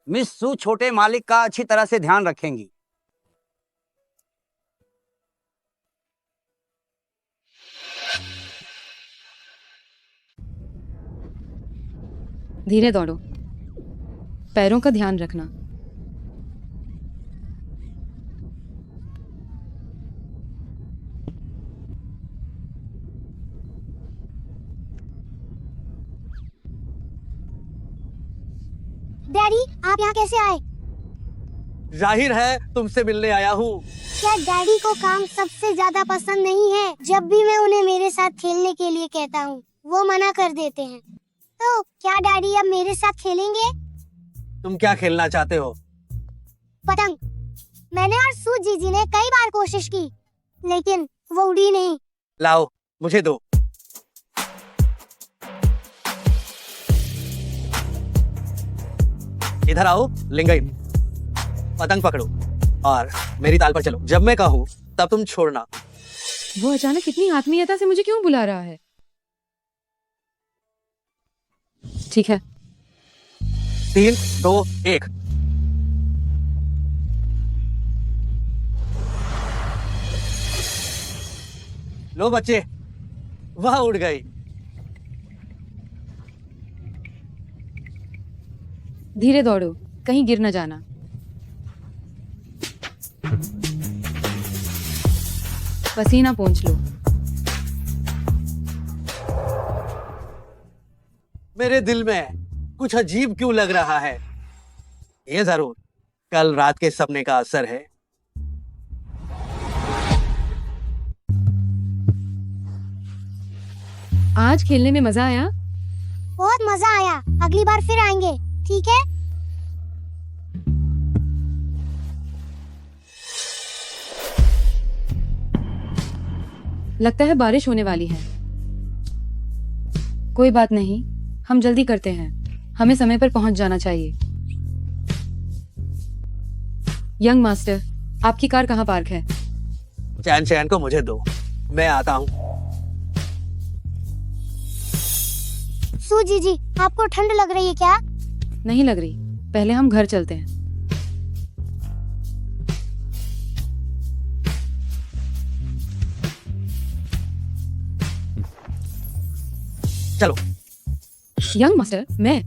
मिस सू छोटे मालिक का अच्छी तरह से ध्यान रखेंगी। धीरे दौड़ो, पैरों का ध्यान रखना। डैडी, आप यहाँ कैसे आए? जाहिर है तुमसे मिलने आया हूँ। क्या डैडी को काम सबसे ज्यादा पसंद नहीं है? जब भी मैं उन्हें मेरे साथ खेलने के लिए कहता हूँ, वो मना कर देते हैं। तो क्या डैडी अब मेरे साथ खेलेंगे? तुम क्या खेलना चाहते हो? पतंग। मैंने और सू जीजी ने कई बार कोशिश की, लेकिन वो उड़ी नहीं। लाओ, मुझे दो। इधर आओ लिंगई, पतंग पकड़ो और मेरी ताल पर चलो। जब मैं कहूँ तब तुम छोड़ना। वो अचानक इतनी आत्मीयता से मुझे क्यों बुला रहा है? ठीक है। 3, 2, 1। लो बच्चे, वह उड़ गई। धीरे दौड़ो, कहीं गिर न जाना। पसीना पोंछ लो। मेरे दिल में कुछ अजीब क्यों लग रहा है? ये जरूर कल रात के सपने का असर है। आज खेलने में मजा आया? बहुत मजा आया। अगली बार फिर आएंगे, ठीक है? लगता है बारिश होने वाली है। कोई बात नहीं, हम जल्दी करते हैं। हमें समय पर पहुंच जाना चाहिए। यंग मास्टर, आपकी कार कहाँ पार्क है? चैन चैन को मुझे दो, मैं आता हूँ। सू जीजी, आपको ठंड लग रही है क्या? नहीं लग रही, पहले हम घर चलते हैं। चलो। यंग मास्टर, मैं।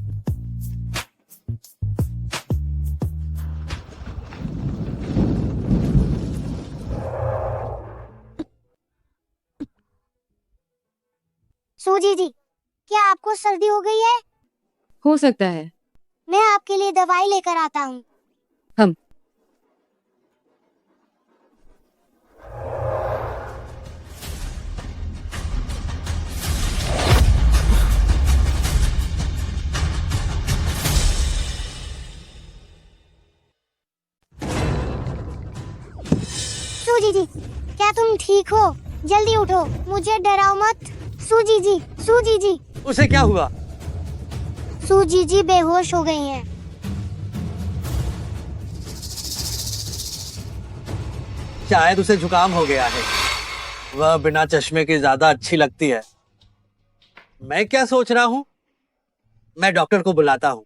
सू जीजी, क्या आपको सर्दी हो गई है? हो सकता है। मैं आपके लिए दवाई लेकर आता हूँ। हम सू जीजी, क्या तुम ठीक हो? जल्दी उठो, मुझे डराओ मत। सू जीजी, सू जीजी। उसे क्या हुआ? सू जीजी बेहोश हो गई हैं। शायद उसे जुकाम हो गया है। वह बिना चश्मे के ज्यादा अच्छी लगती है। मैं क्या सोच रहा हूँ, मैं डॉक्टर को बुलाता हूँ।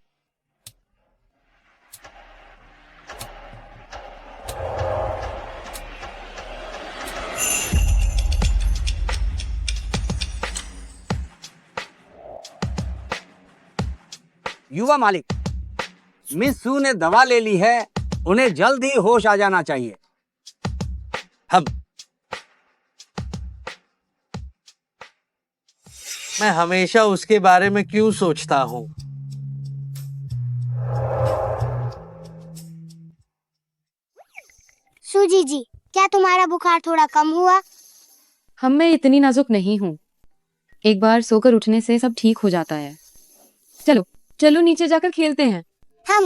युवा मालिक, मिस सू ने दवा ले ली है, उन्हें जल्द ही होश आ जाना चाहिए। मैं हमेशा उसके बारे में क्यों सोचता हूँ? सू जीजी, क्या तुम्हारा बुखार थोड़ा कम हुआ? हम में इतनी नाजुक नहीं हूँ। एक बार सोकर उठने से सब ठीक हो जाता है। चलो चलो नीचे जाकर खेलते हैं। हम।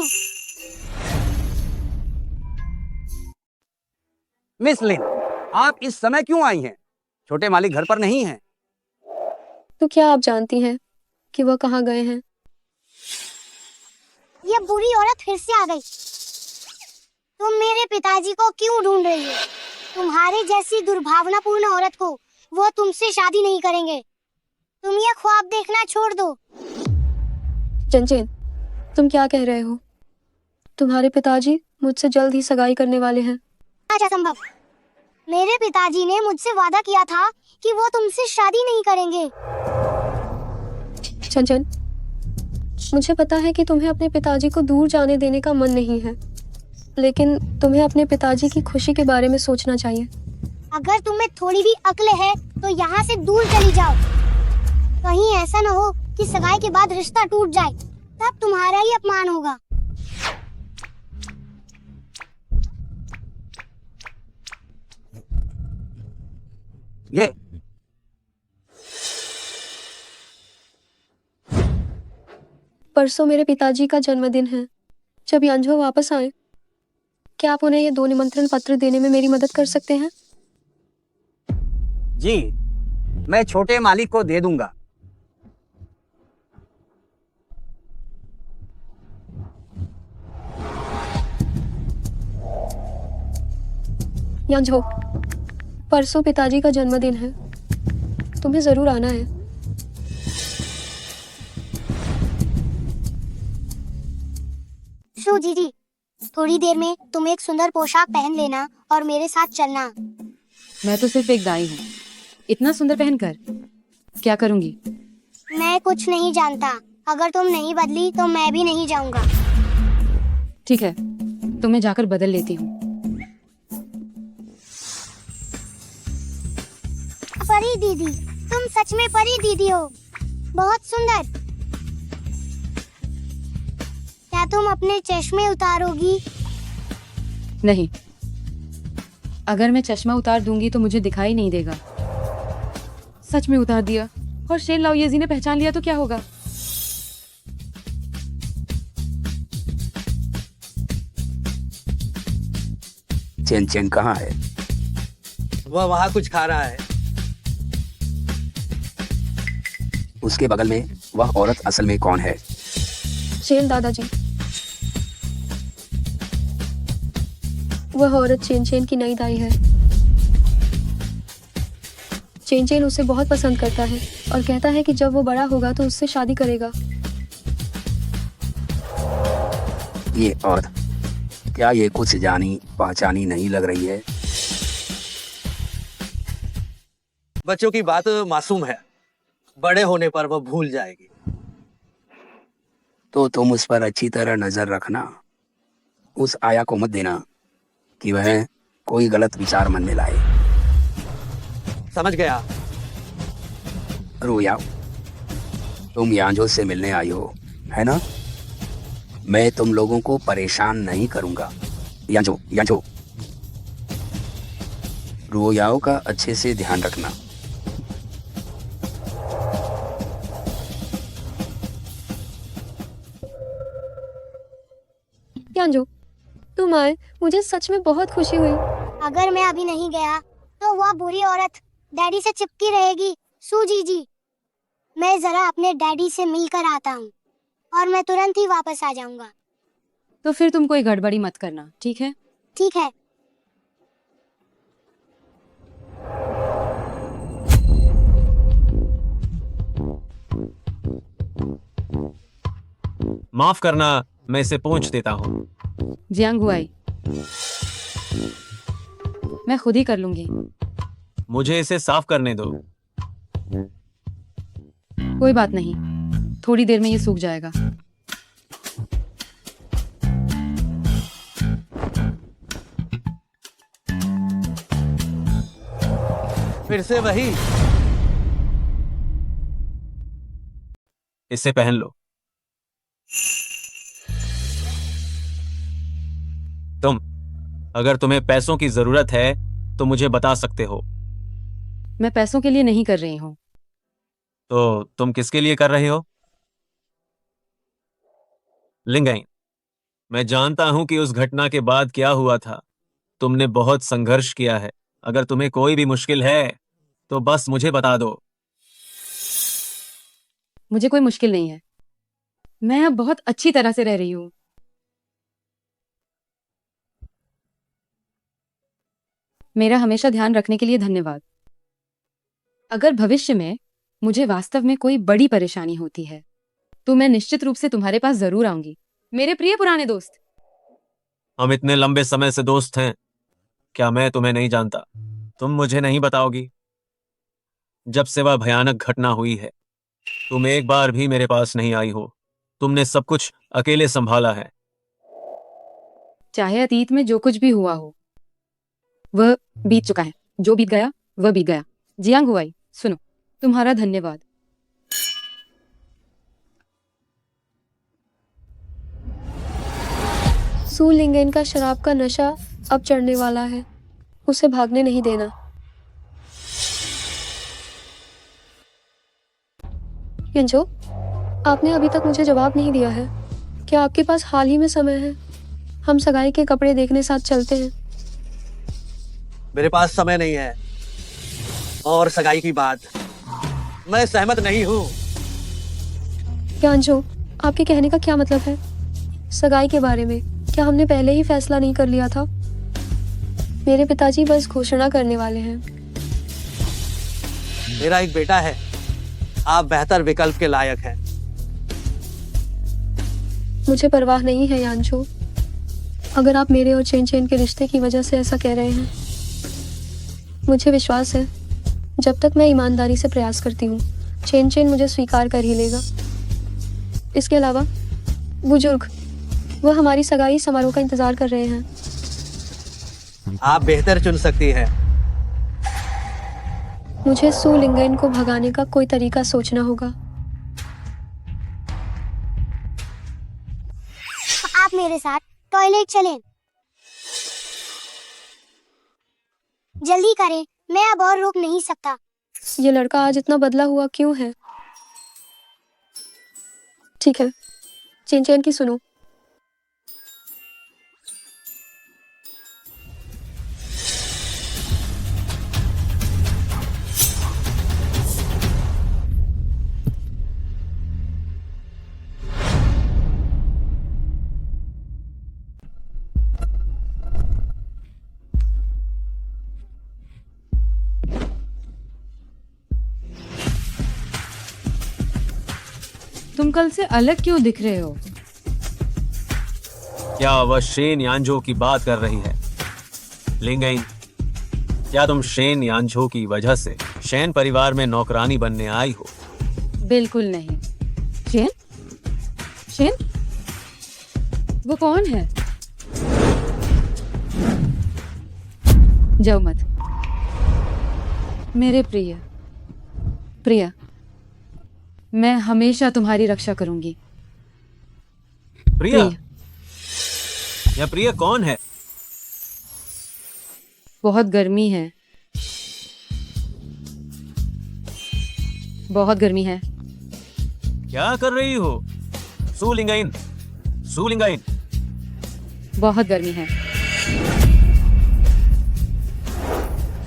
मिस लिन, आप इस समय क्यों आई हैं? छोटे मालिक घर पर नहीं हैं। तो क्या आप जानती हैं कि वह कहाँ गए हैं? ये बुरी औरत फिर से आ गई। तुम मेरे पिताजी को क्यों ढूंढ रही हो? तुम्हारे जैसी दुर्भावनापूर्ण औरत को वो तुमसे शादी नहीं करेंगे। तुम ये ख्वाब देखना छोड़ दो। चंचेन, तुम क्या कह रहे हो? तुम्हारे पिताजी मुझसे जल्द ही सगाई करने वाले हैं। आज असंभव। मेरे पिताजी ने मुझसे वादा किया था कि वो तुमसे शादी नहीं करेंगे। चंचन, मुझे पता है कि तुम्हें अपने पिताजी को दूर जाने देने का मन नहीं है, लेकिन तुम्हें अपने पिताजी की खुशी के बारे में सोचना चाहिए। अगर तुम्हें थोड़ी भी अक्ल है तो यहाँ से दूर चली जाओ। कहीं ऐसा न हो कि सगाई के बाद रिश्ता टूट जाए, तब तुम्हारा ही अपमान होगा। ये परसों मेरे पिताजी का जन्मदिन है। जब यांझो वापस आए, क्या आप उन्हें ये 2 निमंत्रण पत्र देने में मेरी मदद कर सकते हैं? जी, मैं छोटे मालिक को दे दूंगा। यांझो, परसों पिताजी का जन्मदिन है, तुम्हें जरूर आना है। शू जीजी, थोड़ी देर में तुम एक सुंदर पोशाक पहन लेना और मेरे साथ चलना। मैं तो सिर्फ एक दाई हूँ, इतना सुंदर पहनकर क्या करूंगी? मैं कुछ नहीं जानता। अगर तुम नहीं बदली तो मैं भी नहीं जाऊंगा। ठीक है, तो मैं जाकर बदल लेती हूँ। परी दीदी, तुम सच में परी दीदी हो। बहुत सुंदर। क्या तुम अपने चश्मे उतारोगी? नहीं, अगर मैं चश्मा उतार दूंगी तो मुझे दिखाई नहीं देगा। सच में उतार दिया और शेर लाओयेजी ने पहचान लिया तो क्या होगा? चेन चेन कहाँ है? वह वहाँ कुछ खा रहा है। उसके बगल में वह औरत असल में कौन है? चेन दादाजी। वह औरत चेन चेन की नई दाई है। चेन चेन उसे बहुत पसंद करता है और कहता है कि जब वो बड़ा होगा तो उससे शादी करेगा। ये औरत, क्या ये कुछ जानी पहचानी नहीं लग रही है? बच्चों की बात मासूम है, बड़े होने पर वह भूल जाएगी। तो तुम उस पर अच्छी तरह नजर रखना। उस आया को मत देना कि वह कोई गलत विचार मन में लाए। समझ गया। रोया, तुम यांझो से मिलने आई हो, है ना? मैं तुम लोगों को परेशान नहीं करूंगा। यांझो, यांझो, रोयाओ का अच्छे से ध्यान रखना। यांझो, तुम आए, मुझे सच में बहुत खुशी हुई। अगर मैं अभी नहीं गया तो वह बुरी औरत डैडी से चिपकी रहेगी। सू जीजी, मैं जरा अपने डैडी से मिलकर आता हूँ और मैं तुरंत ही वापस आ जाऊंगा। तो फिर तुम कोई गड़बड़ी मत करना, ठीक है? ठीक है। माफ करना, मैं इसे पोंछ देता हूँ। जियांग हुआई, मैं खुद ही कर लूंगी। मुझे इसे साफ करने दो। कोई बात नहीं, थोड़ी देर में ये सूख जाएगा। फिर से वही। इसे पहन लो। तुम, अगर तुम्हें पैसों की जरूरत है तो मुझे बता सकते हो। मैं पैसों के लिए नहीं कर रही हूँ। तो तुम किसके लिए कर रहे हो? लिंगाइन, मैं जानता हूं कि उस घटना के बाद क्या हुआ था। तुमने बहुत संघर्ष किया है। अगर तुम्हें कोई भी मुश्किल है तो बस मुझे बता दो। मुझे कोई मुश्किल नहीं है, मैं अब बहुत अच्छी तरह से रह रही हूँ। मेरा हमेशा ध्यान रखने के लिए धन्यवाद। अगर भविष्य में मुझे वास्तव में कोई बड़ी परेशानी होती है तो मैं निश्चित रूप से तुम्हारे पास जरूर आऊंगी, मेरे प्रिय पुराने दोस्त। हम इतने लंबे समय से दोस्त हैं, क्या मैं तुम्हें नहीं जानता? तुम मुझे नहीं बताओगी? जब से वह भयानक घटना हुई है तुम एक बार भी मेरे पास नहीं आई हो। तुमने सब कुछ अकेले संभाला है। चाहे अतीत में जो कुछ भी हुआ हो वह बीत चुका है, जो बीत गया वह बीत गया। जियांग हुआई, सुनो, तुम्हारा धन्यवाद। सू लिंगेन का शराब का नशा अब चढ़ने वाला है, उसे भागने नहीं देना। यंजो, आपने अभी तक मुझे जवाब नहीं दिया है। क्या आपके पास हाल ही में समय है? हम सगाई के कपड़े देखने साथ चलते हैं। मेरे पास समय नहीं है। और सगाई की बात, मैं सहमत नहीं हूँ। यंजो, आपके कहने का क्या मतलब है? सगाई के बारे में क्या हमने पहले ही फैसला नहीं कर लिया था? मेरे पिताजी बस घोषणा करने वाले हैं। मेरा एक बेटा है, आप बेहतर विकल्प के लायक हैं। मुझे परवाह नहीं है यांशो, अगर आप मेरे और चेन चेन के रिश्ते की वजह से ऐसा कह रहे हैं। मुझे विश्वास है जब तक मैं ईमानदारी से प्रयास करती हूँ चेन चेन मुझे स्वीकार कर ही लेगा। इसके अलावा बुजुर्ग, वह हमारी सगाई समारोह का इंतजार कर रहे हैं। आप बेहतर चुन सकती हैं। मुझे सू लिंगेन को भगाने का कोई तरीका सोचना होगा। आप मेरे साथ टॉयलेट चलें। जल्दी करें, मैं अब और रोक नहीं सकता। ये लड़का आज इतना बदला हुआ क्यों है? ठीक है, चेन चेन की सुनो। तुम कल से अलग क्यों दिख रहे हो? क्या वह शेन यांझो की बात कर रही है? लिंगेन, क्या तुम शेन यांझो की वजह से शेन परिवार में नौकरानी बनने आई हो? बिल्कुल नहीं। शेन? शेन? वो कौन है? जाओ मत। मेरे प्रिया, मैं हमेशा तुम्हारी रक्षा करूंगी। प्रिया? यह प्रिया कौन है? बहुत गर्मी है, बहुत गर्मी है। क्या कर रही हो? सू लिंगेन, सू लिंगेन। बहुत गर्मी है।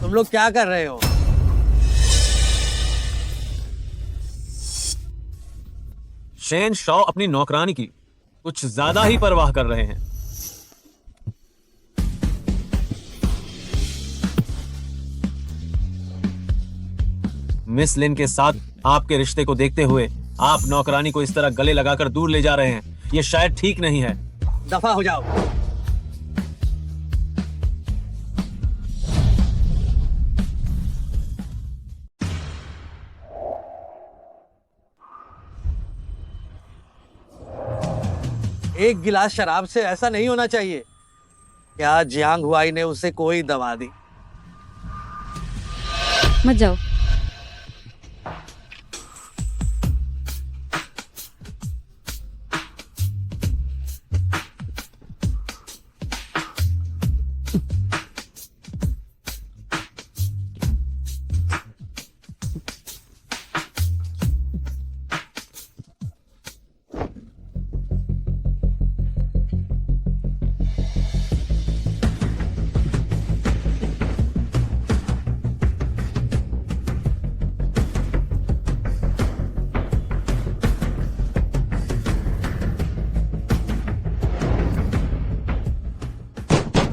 तुम लोग क्या कर रहे हो? शेन शॉ अपनी नौकरानी की कुछ ज्यादा ही परवाह कर रहे हैं। मिस लिन के साथ आपके रिश्ते को देखते हुए आप नौकरानी को इस तरह गले लगाकर दूर ले जा रहे हैं, यह शायद ठीक नहीं है। दफा हो जाओ। एक गिलास शराब से ऐसा नहीं होना चाहिए। क्या जियांग हुआई ने उसे कोई दवा दी? मत जाओ।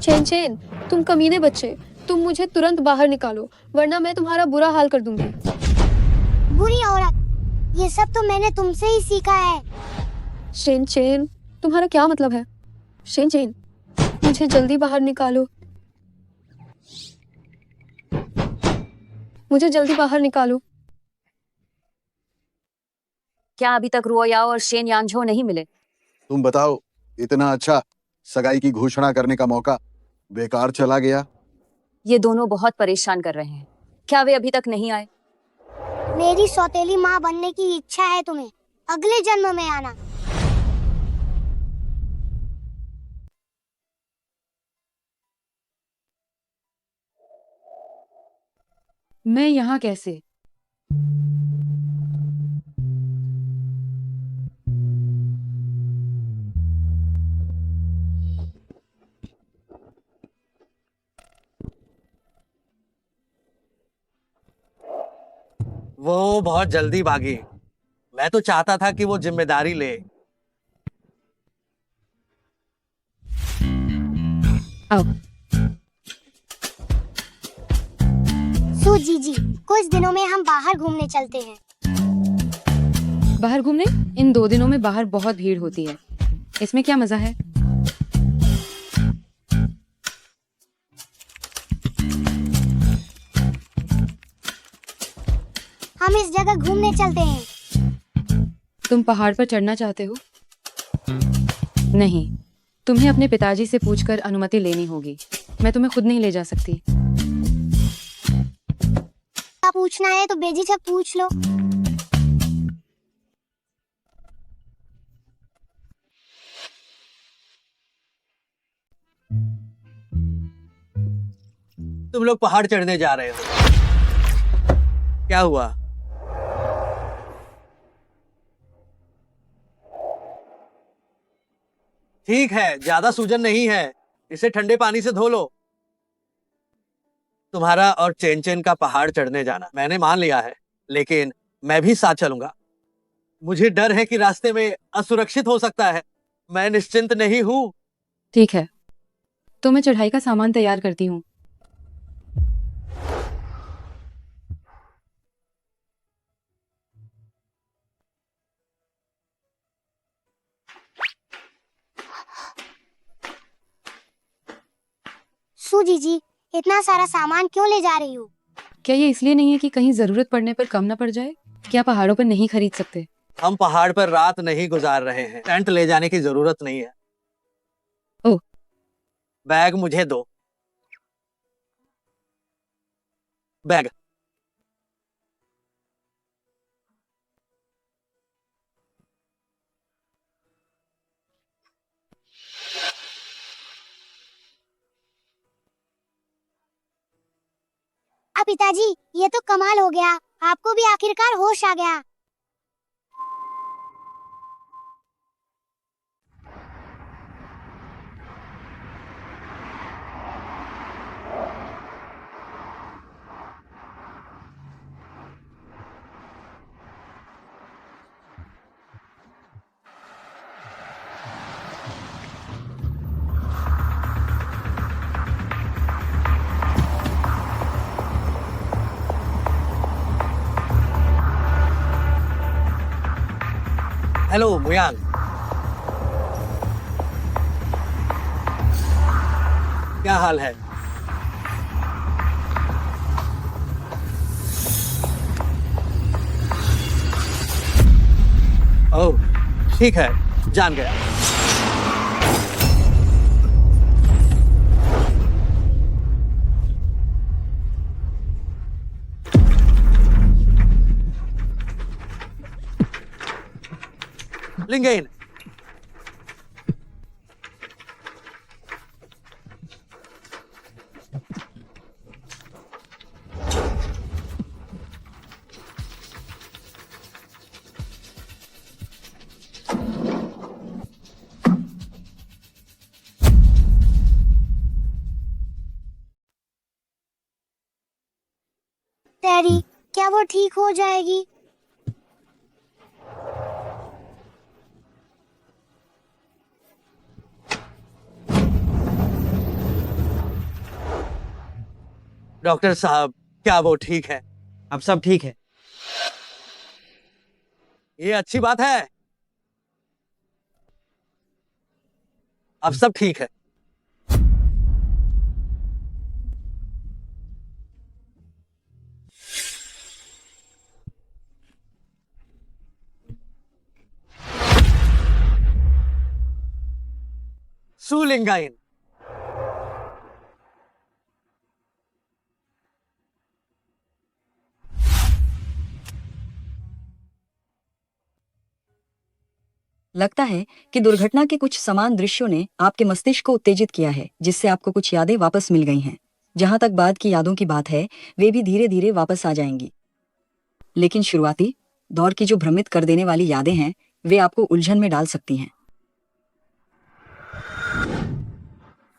चेन चेन, तुम कमीने बच्चे, तुम मुझे तुरंत बाहर निकालो वरना मैं तुम्हारा बुरा हाल कर दूंगी। बुरी औरत। ये सब तो मैंने तुमसे ही सीखा है। शेन चेन, तुम्हारा क्या मतलब है? शेन चेन, मुझे जल्दी बाहर निकालो। मुझे जल्दी बाहर निकालो। क्या अभी तक रुओयाओ और शेन यांझो नहीं मिले? तुम बताओ, इतना अच्छा सगाई की घोषणा करने का मौका बेकार चला गया। ये दोनों बहुत परेशान कर रहे हैं। क्या वे अभी तक नहीं आए? मेरी सौतेली माँ बनने की इच्छा है तुम्हें, अगले जन्म में आना। मैं यहाँ कैसे? वो बहुत जल्दी भागी। मैं तो चाहता था कि वो जिम्मेदारी ले। आओ। सो जीजी, कुछ दिनों में हम बाहर घूमने चलते हैं। बाहर घूमने? इन 2 दिनों में बाहर बहुत भीड़ होती है। इसमें क्या मजा है? हम इस जगह घूमने चलते हैं। तुम पहाड़ पर चढ़ना चाहते हो? नहीं, तुम्हें अपने पिताजी से पूछकर अनुमति लेनी होगी। मैं तुम्हें खुद नहीं ले जा सकती। क्या पूछना है तो बेझिझक पूछ लो। तुम लोग पहाड़ चढ़ने जा रहे हो। क्या हुआ? ठीक है, ज्यादा सूजन नहीं है, इसे ठंडे पानी से धो लो। तुम्हारा और चेन चेन का पहाड़ चढ़ने जाना मैंने मान लिया है, लेकिन मैं भी साथ चलूंगा। मुझे डर है कि रास्ते में असुरक्षित हो सकता है। मैं निश्चिंत नहीं हूँ। ठीक है, तो मैं चढ़ाई का सामान तैयार करती हूँ। सू जीजी, इतना सारा सामान क्यों ले जा रही हो? क्या ये इसलिए नहीं है कि कहीं जरूरत पड़ने पर कम ना पड़ जाए? क्या पहाड़ों पर नहीं खरीद सकते? हम पहाड़ पर रात नहीं गुजार रहे हैं। टेंट ले जाने की जरूरत नहीं है। ओह। बैग मुझे दो। बैग। पिताजी, ये तो कमाल हो गया। आपको भी आखिरकार होश आ गया। हेलो मुयांग, क्या हाल है? ओह, ठीक है, जान गया। लिंगेन, तेरी, क्या वो ठीक हो जाएगी? डॉक्टर साहब, क्या वो ठीक है? अब सब ठीक है। ये अच्छी बात है। अब सब ठीक है। सुलिंगाइन, लगता है कि दुर्घटना के कुछ समान दृश्यों ने आपके मस्तिष्क को उत्तेजित किया है, जिससे आपको कुछ यादें वापस मिल गई हैं। जहां तक बाद की यादों की बात है, वे भी धीरे धीरे वापस आ जाएंगी, लेकिन शुरुआती दौर की जो भ्रमित कर देने वाली यादें हैं, वे आपको उलझन में डाल सकती हैं।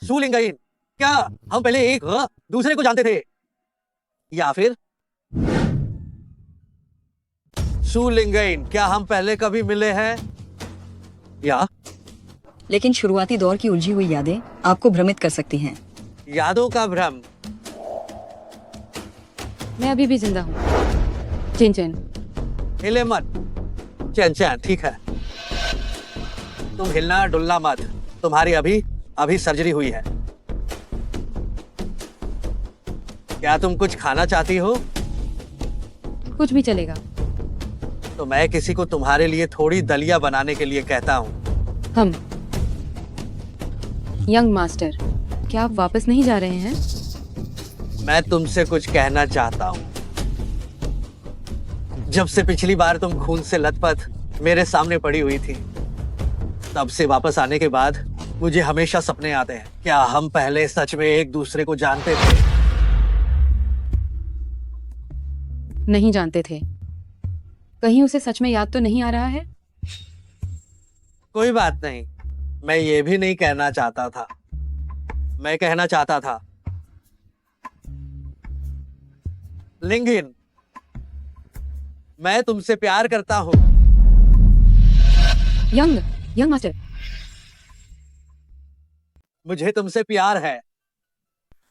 सुलिंगाइन, क्या हम पहले एक दूसरे को जानते थे, या फिर सुलिंगाइन, क्या हम पहले कभी मिले हैं, या लेकिन शुरुआती दौर की उलझी हुई यादें आपको भ्रमित कर सकती हैं। यादों का भ्रम। मैं अभी भी जिंदा हूँ। चैन चैन, हिले मत। चैन चैन, ठीक है, तुम हिलना डुलना मत। तुम्हारी अभी सर्जरी हुई है। क्या तुम कुछ खाना चाहती हो? कुछ भी चलेगा। तो मैं किसी को तुम्हारे लिए थोड़ी दलिया बनाने के लिए कहता हूँ। हम यंग मास्टर, क्या आप वापस नहीं जा रहे हैं? मैं तुमसे कुछ कहना चाहता हूँ। जब से पिछली बार तुम खून से लथपथ मेरे सामने पड़ी हुई थी, तब से वापस आने के बाद मुझे हमेशा सपने आते हैं। क्या हम पहले सच में एक दूसरे को जानते थे? नहीं जानते थे। कहीं उसे सच में याद तो नहीं आ रहा है? कोई बात नहीं, मैं ये भी नहीं कहना चाहता था। मैं कहना चाहता था, लिंगिन, मैं तुमसे प्यार करता हूँ। यंग मास्टर, मुझे तुमसे प्यार है।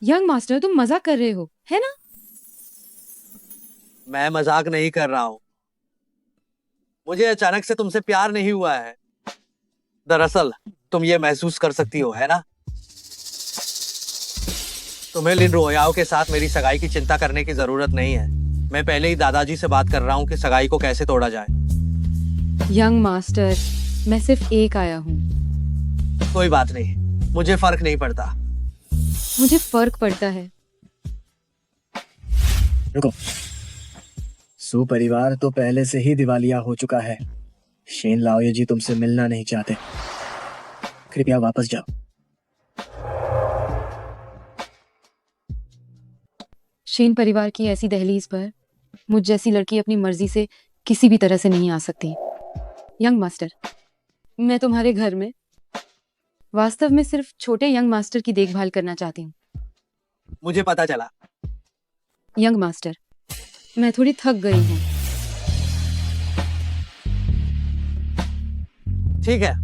यंग मास्टर, तुम मजाक कर रहे हो, है ना? मैं मजाक नहीं कर रहा हूँ। मुझे अचानक से तुमसे प्यार नहीं हुआ है। दरअसल तुम ये महसूस कर सकती हो, है ना? तुम्हें लिन रोयाओ के साथ मेरी सगाई की चिंता करने की जरूरत नहीं है। मैं पहले ही दादाजी से बात कर रहा हूँ कि सगाई को कैसे तोड़ा जाए। यंग मास्टर, मैं सिर्फ एक आया हूँ। कोई बात नहीं, मुझे फर्क नहीं पड़ता। मुझे फर्क पड़ता है। रुको, सुपरिवार तो पहले से ही दिवालिया हो चुका है। शेन लाओये जी तुमसे मिलना नहीं चाहते। कृपया वापस जाओ। शेन परिवार की ऐसी दहलीज पर मुझ जैसी लड़की अपनी मर्जी से किसी भी तरह से नहीं आ सकती। यंग मास्टर, मैं तुम्हारे घर में वास्तव में सिर्फ छोटे यंग मास्टर की देखभाल करना चाहती हूँ। मुझे पता चला। यंग मास्टर, मैं थोड़ी थक गई हूँ। ठीक है,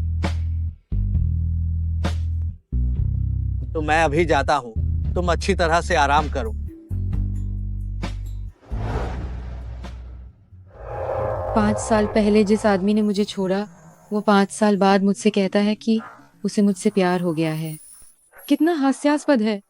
तो मैं अभी जाता हूँ। तुम अच्छी तरह से आराम करो। 5 साल पहले जिस आदमी ने मुझे छोड़ा, वो 5 साल बाद मुझसे कहता है कि उसे मुझसे प्यार हो गया है। कितना हास्यास्पद है।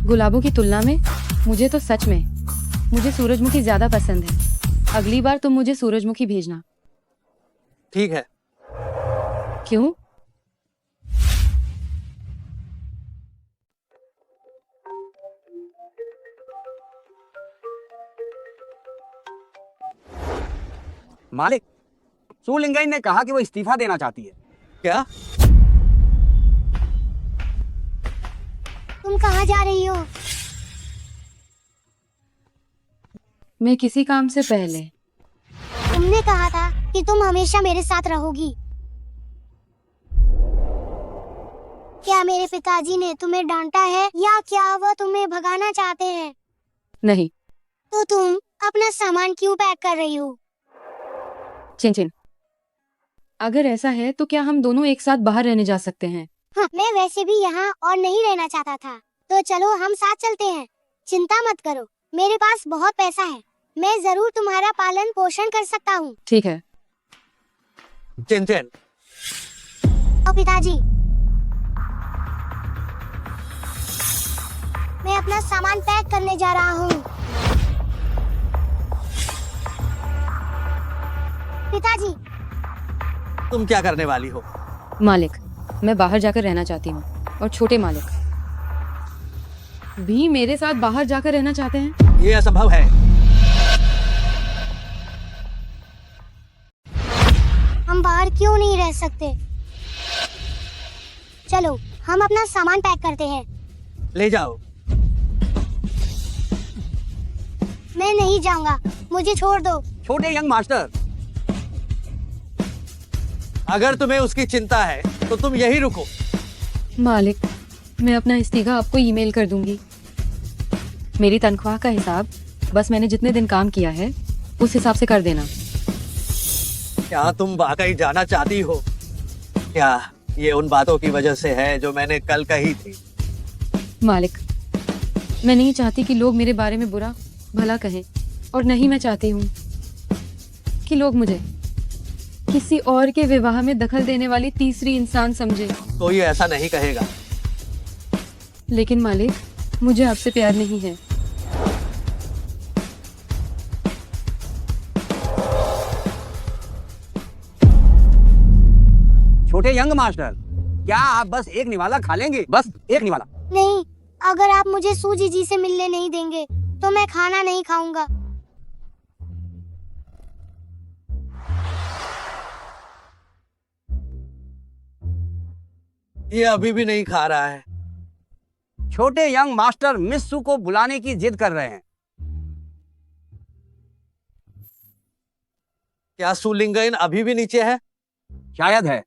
गुलाबों की तुलना में मुझे तो सच में मुझे सूरजमुखी ज्यादा पसंद है। अगली बार तुम मुझे सूरजमुखी भेजना। ठीक है। क्यों? मालिक, सुलिंगाइन ने कहा कि वो इस्तीफा देना चाहती है। क्या? तुम कहाँ जा रही हो? मैं किसी काम से पहले। तुमने कहा था कि तुम हमेशा मेरे साथ रहोगी। क्या मेरे पिताजी ने तुम्हें डांटा है या क्या वह तुम्हें भगाना चाहते हैं? नहीं। तो तुम अपना सामान क्यों पैक कर रही हो? चिन चिन, अगर ऐसा है तो क्या हम दोनों एक साथ बाहर रहने जा सकते हैं? हाँ, मैं वैसे भी यहाँ और नहीं रहना चाहता था, तो चलो हम साथ चलते हैं। चिंता मत करो, मेरे पास बहुत पैसा है, मैं जरूर तुम्हारा पालन पोषण कर सकता हूँ। ठीक है। चेन चेन, और पिताजी, मैं अपना सामान पैक करने जा रहा हूँ। पिताजी, तुम क्या करने वाली हो? मालिक, मैं बाहर जाकर रहना चाहती हूँ और छोटे मालिक भी मेरे साथ बाहर जाकर रहना चाहते हैं। ये असंभव है। हम बाहर क्यों नहीं रह सकते? चलो हम अपना सामान पैक करते हैं। ले जाओ। मैं नहीं जाऊंगा, मुझे छोड़ दो। छोटे यंग मास्टर, अगर तुम्हें उसकी चिंता है तो तुम यही रुको। मालिक, मैं अपना इस्तीफा आपको ईमेल कर दूंगी। मेरी तनख्वाह का हिसाब बस मैंने जितने दिन काम किया है उस हिसाब से कर देना। क्या तुम वाकई जाना चाहती हो? क्या ये उन बातों की वजह से है जो मैंने कल कही थी? मालिक, मैं नहीं चाहती कि लोग मेरे बारे में बुरा भला कहें, और नहीं मैं चाहती हूँ कि लोग मुझे किसी और के विवाह में दखल देने वाली तीसरी इंसान समझे। कोई ऐसा नहीं कहेगा। लेकिन मालिक, मुझे आपसे प्यार नहीं है। छोटे यंग मास्टर, क्या आप बस एक निवाला खा लेंगे? बस एक निवाला। नहीं, अगर आप मुझे सूजी जी से मिलने नहीं देंगे तो मैं खाना नहीं खाऊंगा। ये अभी भी नहीं खा रहा है। छोटे यंग मास्टर मिस सू को बुलाने की जिद कर रहे हैं। क्या सुलिंगन अभी भी नीचे है? शायद है।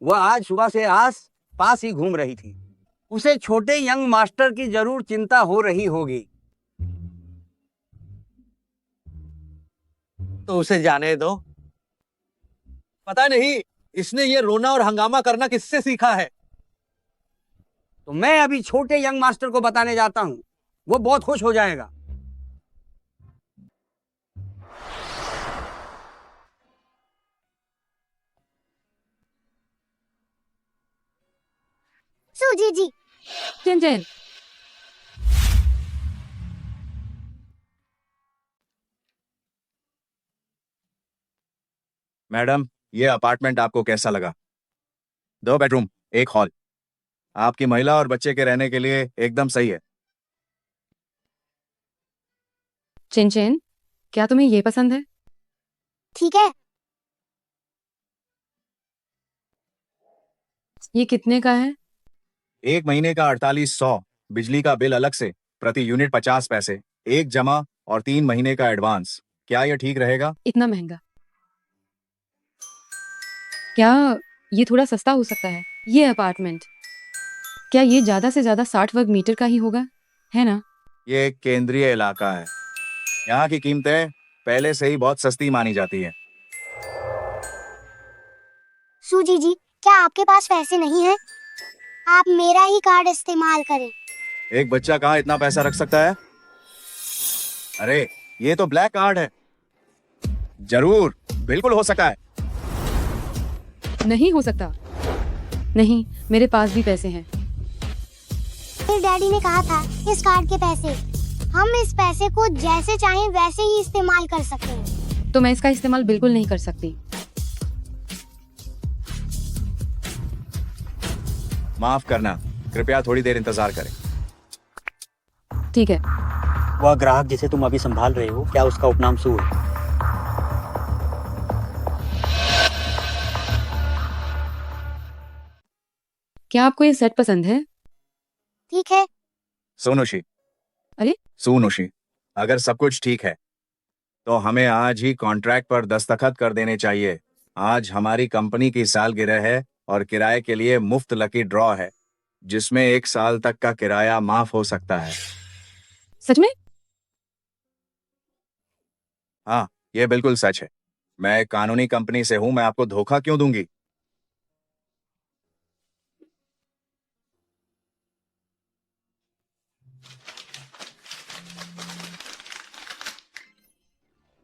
वह आज सुबह से आस पास ही घूम रही थी। उसे छोटे यंग मास्टर की जरूर चिंता हो रही होगी। तो उसे जाने दो। पता नहीं इसने ये रोना और हंगामा करना किससे सीखा है। तो मैं अभी छोटे यंग मास्टर को बताने जाता हूँ, वो बहुत खुश हो जाएगा। सूजी जी, चेन चेन, मैडम, ये अपार्टमेंट आपको कैसा लगा? 2 बेडरूम, 1 हॉल, आपकी महिला और बच्चे के रहने के लिए एकदम सही है। चेन चेन, क्या तुम्हें ये पसंद है? ठीक है। ये कितने का है? 1 महीने का 4800, बिजली का बिल अलग से, प्रति यूनिट 50 पैसे, 1 जमा और 3 महीने का एडवांस। क्या यह ठीक रहेगा? इतना महंगा? क्या ये थोड़ा सस्ता हो सकता है? ये अपार्टमेंट, क्या ये ज्यादा से ज्यादा 60 वर्ग मीटर का ही होगा, है ना? ये एक केंद्रीय इलाका है, यहाँ की कीमतें पहले से ही बहुत सस्ती मानी जाती है। सूजी जी, क्या आपके पास पैसे नहीं हैं? आप मेरा ही कार्ड इस्तेमाल करें। एक बच्चा कहाँ इतना पैसा रख सकता है? अरे ये तो ब्लैक कार्ड है। जरूर, बिल्कुल हो सकता है। नहीं हो सकता। नहीं, मेरे पास भी पैसे हैं। मेरे डैडी ने कहा था इस कार्ड के पैसे, हम इस पैसे को जैसे चाहें वैसे ही इस्तेमाल कर सकते हैं। तो मैं इसका इस्तेमाल बिल्कुल नहीं कर सकती। माफ करना, कृपया थोड़ी देर इंतजार करें। ठीक है। वह ग्राहक जिसे तुम अभी संभाल रहे हो, क्या उसका उपनाम सू है? क्या आपको ये सेट पसंद है? ठीक है। सोनोशी, अरे सोनोशी, अगर सब कुछ ठीक है तो हमें आज ही कॉन्ट्रैक्ट पर दस्तखत कर देने चाहिए। आज हमारी कंपनी की सालगिरह है और किराए के लिए मुफ्त लकी ड्रॉ है, जिसमें 1 साल तक का किराया माफ हो सकता है। सच में? हाँ, यह बिल्कुल सच है। मैं एक कानूनी कंपनी से हूं, मैं आपको धोखा क्यों दूंगी?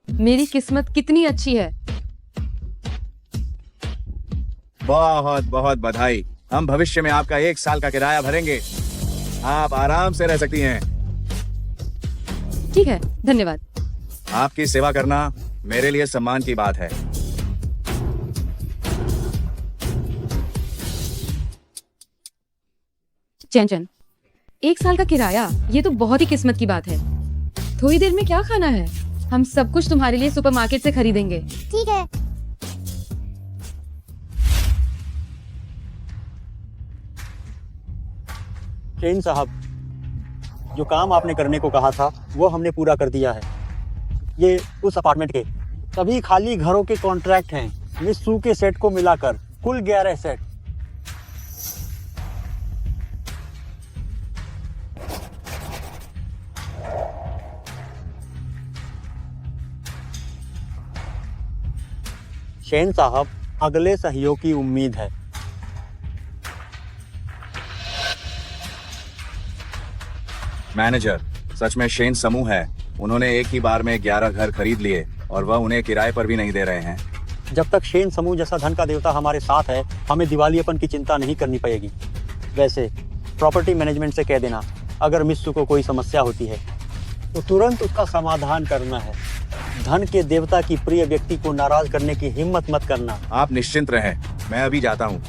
मेरी किस्मत कितनी अच्छी है। बहुत बहुत बधाई। हम भविष्य में आपका 1 साल का किराया भरेंगे। आप आराम से रह सकती हैं। ठीक है, धन्यवाद। आपकी सेवा करना मेरे लिए सम्मान की बात है। चैन, 1 साल का किराया, ये तो बहुत ही किस्मत की बात है। थोड़ी देर में क्या खाना है? हम सब कुछ तुम्हारे लिए सुपरमार्केट से खरीदेंगे। ठीक है। शेन साहब, जो काम आपने करने को कहा था वो हमने पूरा कर दिया है। ये उस अपार्टमेंट के सभी खाली घरों के कॉन्ट्रैक्ट हैं, मिस सू के सेट को मिलाकर कुल 11 सेट। शेन साहब, अगले सहयोग की उम्मीद है। मैनेजर, सच में शेन समूह है। उन्होंने एक ही बार में 11 घर खरीद लिए और वह उन्हें किराए पर भी नहीं दे रहे हैं। जब तक शेन समूह जैसा धन का देवता हमारे साथ है, हमें दिवालियेपन की चिंता नहीं करनी पड़ेगी। वैसे प्रॉपर्टी मैनेजमेंट से कह देना, अगर मिस्सू को कोई समस्या होती है तो तुरंत उसका समाधान करना है। धन के देवता की प्रिय व्यक्ति को नाराज करने की हिम्मत मत करना। आप निश्चिंत रहें, मैं अभी जाता हूँ।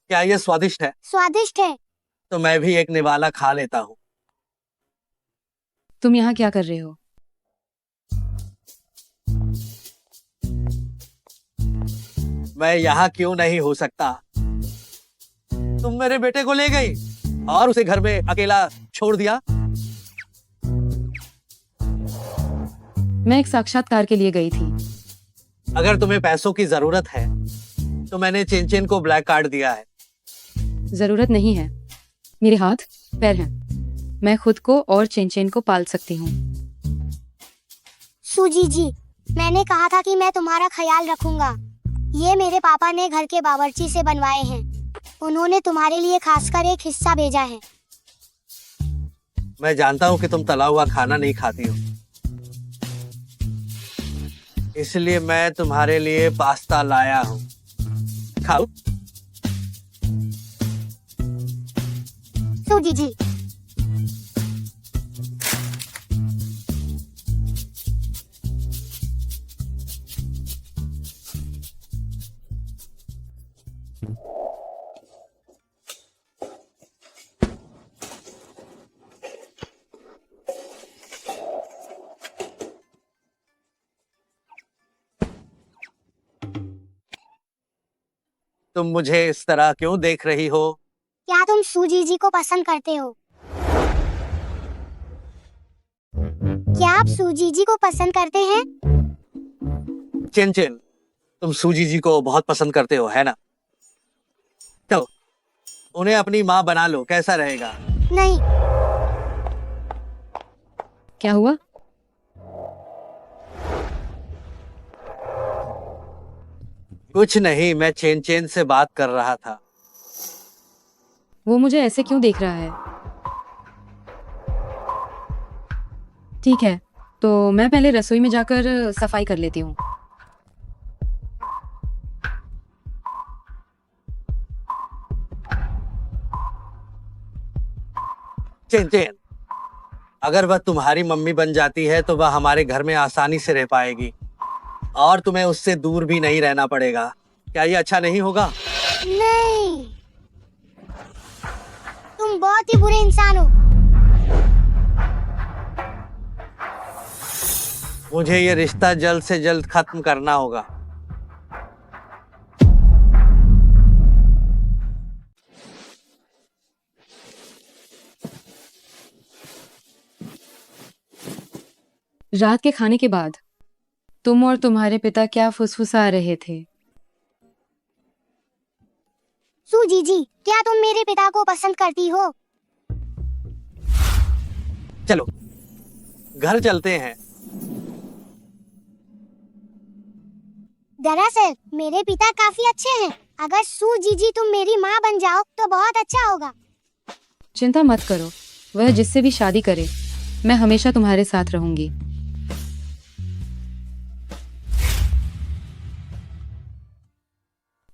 क्या ये स्वादिष्ट है? स्वादिष्ट है। तो मैं भी एक निवाला खा लेता हूँ। तुम यहाँ क्या कर रहे हो? मैं यहाँ क्यों नहीं हो सकता? तुम मेरे बेटे को ले गई और उसे घर में अकेला छोड़ दिया। मैं एक साक्षात्कार के लिए गई थी। अगर तुम्हें पैसों की जरूरत है तो मैंने चेन को ब्लैक कार्ड दिया है। जरूरत नहीं है, मेरे हाथ पैर हैं। मैं खुद को और चेन को पाल सकती हूँ। सूजी जी, मैंने कहा था कि मैं तुम्हारा ख्याल रखूंगा। ये मेरे पापा ने घर के बावर्ची से बनवाए हैं। उन्होंने तुम्हारे लिए खासकर एक हिस्सा भेजा है। मैं जानता हूँ कि तुम तला हुआ खाना नहीं खाती हो, इसलिए मैं तुम्हारे लिए पास्ता लाया हूँ। खाओ। सूजी जी, तुम मुझे इस तरह क्यों देख रही हो? क्या तुम सूजी जी को पसंद करते हो? क्या आप सूजी जी को पसंद करते हैं? चेन, तुम सूजी जी को बहुत पसंद करते हो, है ना? चलो, उन्हें अपनी माँ बना लो, कैसा रहेगा? नहीं। क्या हुआ? कुछ नहीं, मैं चेन से बात कर रहा था। वो मुझे ऐसे क्यों देख रहा है? ठीक है, तो मैं पहले रसोई में जाकर सफाई कर लेती हूँ। चेन, अगर वह तुम्हारी मम्मी बन जाती है तो वह हमारे घर में आसानी से रह पाएगी और तुम्हें उससे दूर भी नहीं रहना पड़ेगा। क्या ये अच्छा नहीं होगा? नहीं, तुम बहुत ही बुरे इंसान हो। मुझे ये रिश्ता जल्द से जल्द खत्म करना होगा। रात के खाने के बाद तुम और तुम्हारे पिता क्या फुसफुसा रहे थे? सूजी जी, क्या तुम मेरे पिता को पसंद करती हो? चलो, घर चलते हैं। दरअसल मेरे पिता काफी अच्छे हैं। अगर सू जीजी तुम मेरी माँ बन जाओ तो बहुत अच्छा होगा। चिंता मत करो, वह जिससे भी शादी करे, मैं हमेशा तुम्हारे साथ रहूंगी।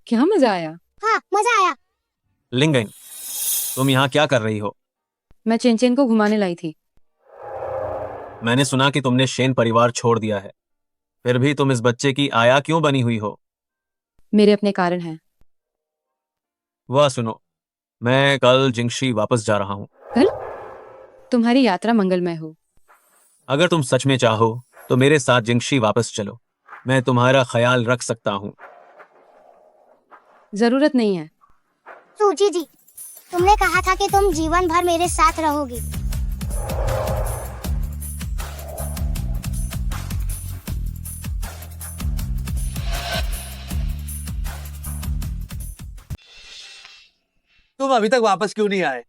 क्या मजा आया? हाँ, मजा आया। लिंगन, तुम यहाँ क्या कर रही हो? मैं चेन को घुमाने लाई थी। मैंने सुना कि तुमने शेन परिवार छोड़ दिया है, फिर भी तुम इस बच्चे की आया क्यों बनी हुई हो? मेरे अपने कारण हैं। वह सुनो, मैं कल जिंगशी वापस जा रहा हूँ। कल? तुम्हारी यात्रा मंगलमय हो। अगर तुम सच में चाहो तो मेरे साथ जिंगशी वापस चलो, मैं तुम्हारा ख्याल रख सकता हूँ। जरूरत नहीं है। सू जीजी, तुमने कहा था कि तुम जीवन भर मेरे साथ रहोगी। तुम अभी तक वापस क्यों नहीं आए?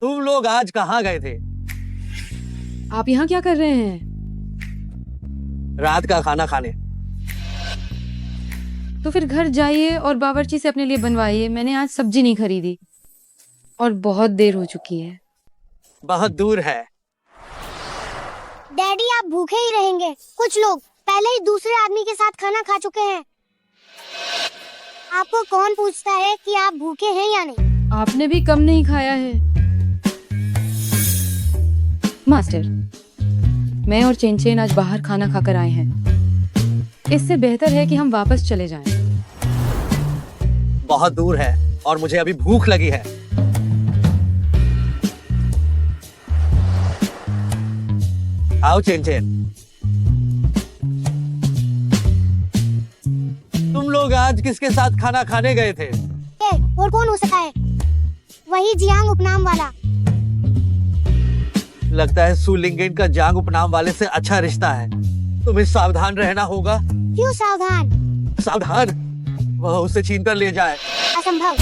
तुम लोग आज कहाँ गए थे? आप यहाँ क्या कर रहे हैं? रात का खाना खाने। तो फिर घर जाइए और बावर्ची से अपने लिए बनवाइए। मैंने आज सब्जी नहीं खरीदी और बहुत देर हो चुकी है। बहुत दूर है। डैडी, आप भूखे ही रहेंगे। कुछ लोग पहले ही दूसरे आदमी के साथ खाना खा चुके हैं। आपको कौन पूछता है कि आप भूखे हैं या नहीं? आपने भी कम नहीं खाया है। मास्टर, मैं और चेन आज बाहर खाना खाकर आए हैं। इससे बेहतर है कि हम वापस चले जाएं। बहुत दूर है और मुझे अभी भूख लगी है। आओ चेन। तुम लोग आज किसके साथ खाना खाने गए थे? और कौन हो सकता है? वही जियांग उपनाम वाला। लगता है सू लिंगेन का जांग उपनाम वाले से अच्छा रिश्ता है। तुम्हें सावधान रहना होगा। क्यों सावधान? सावधान? वह उसे छीन कर ले जाए। असंभव।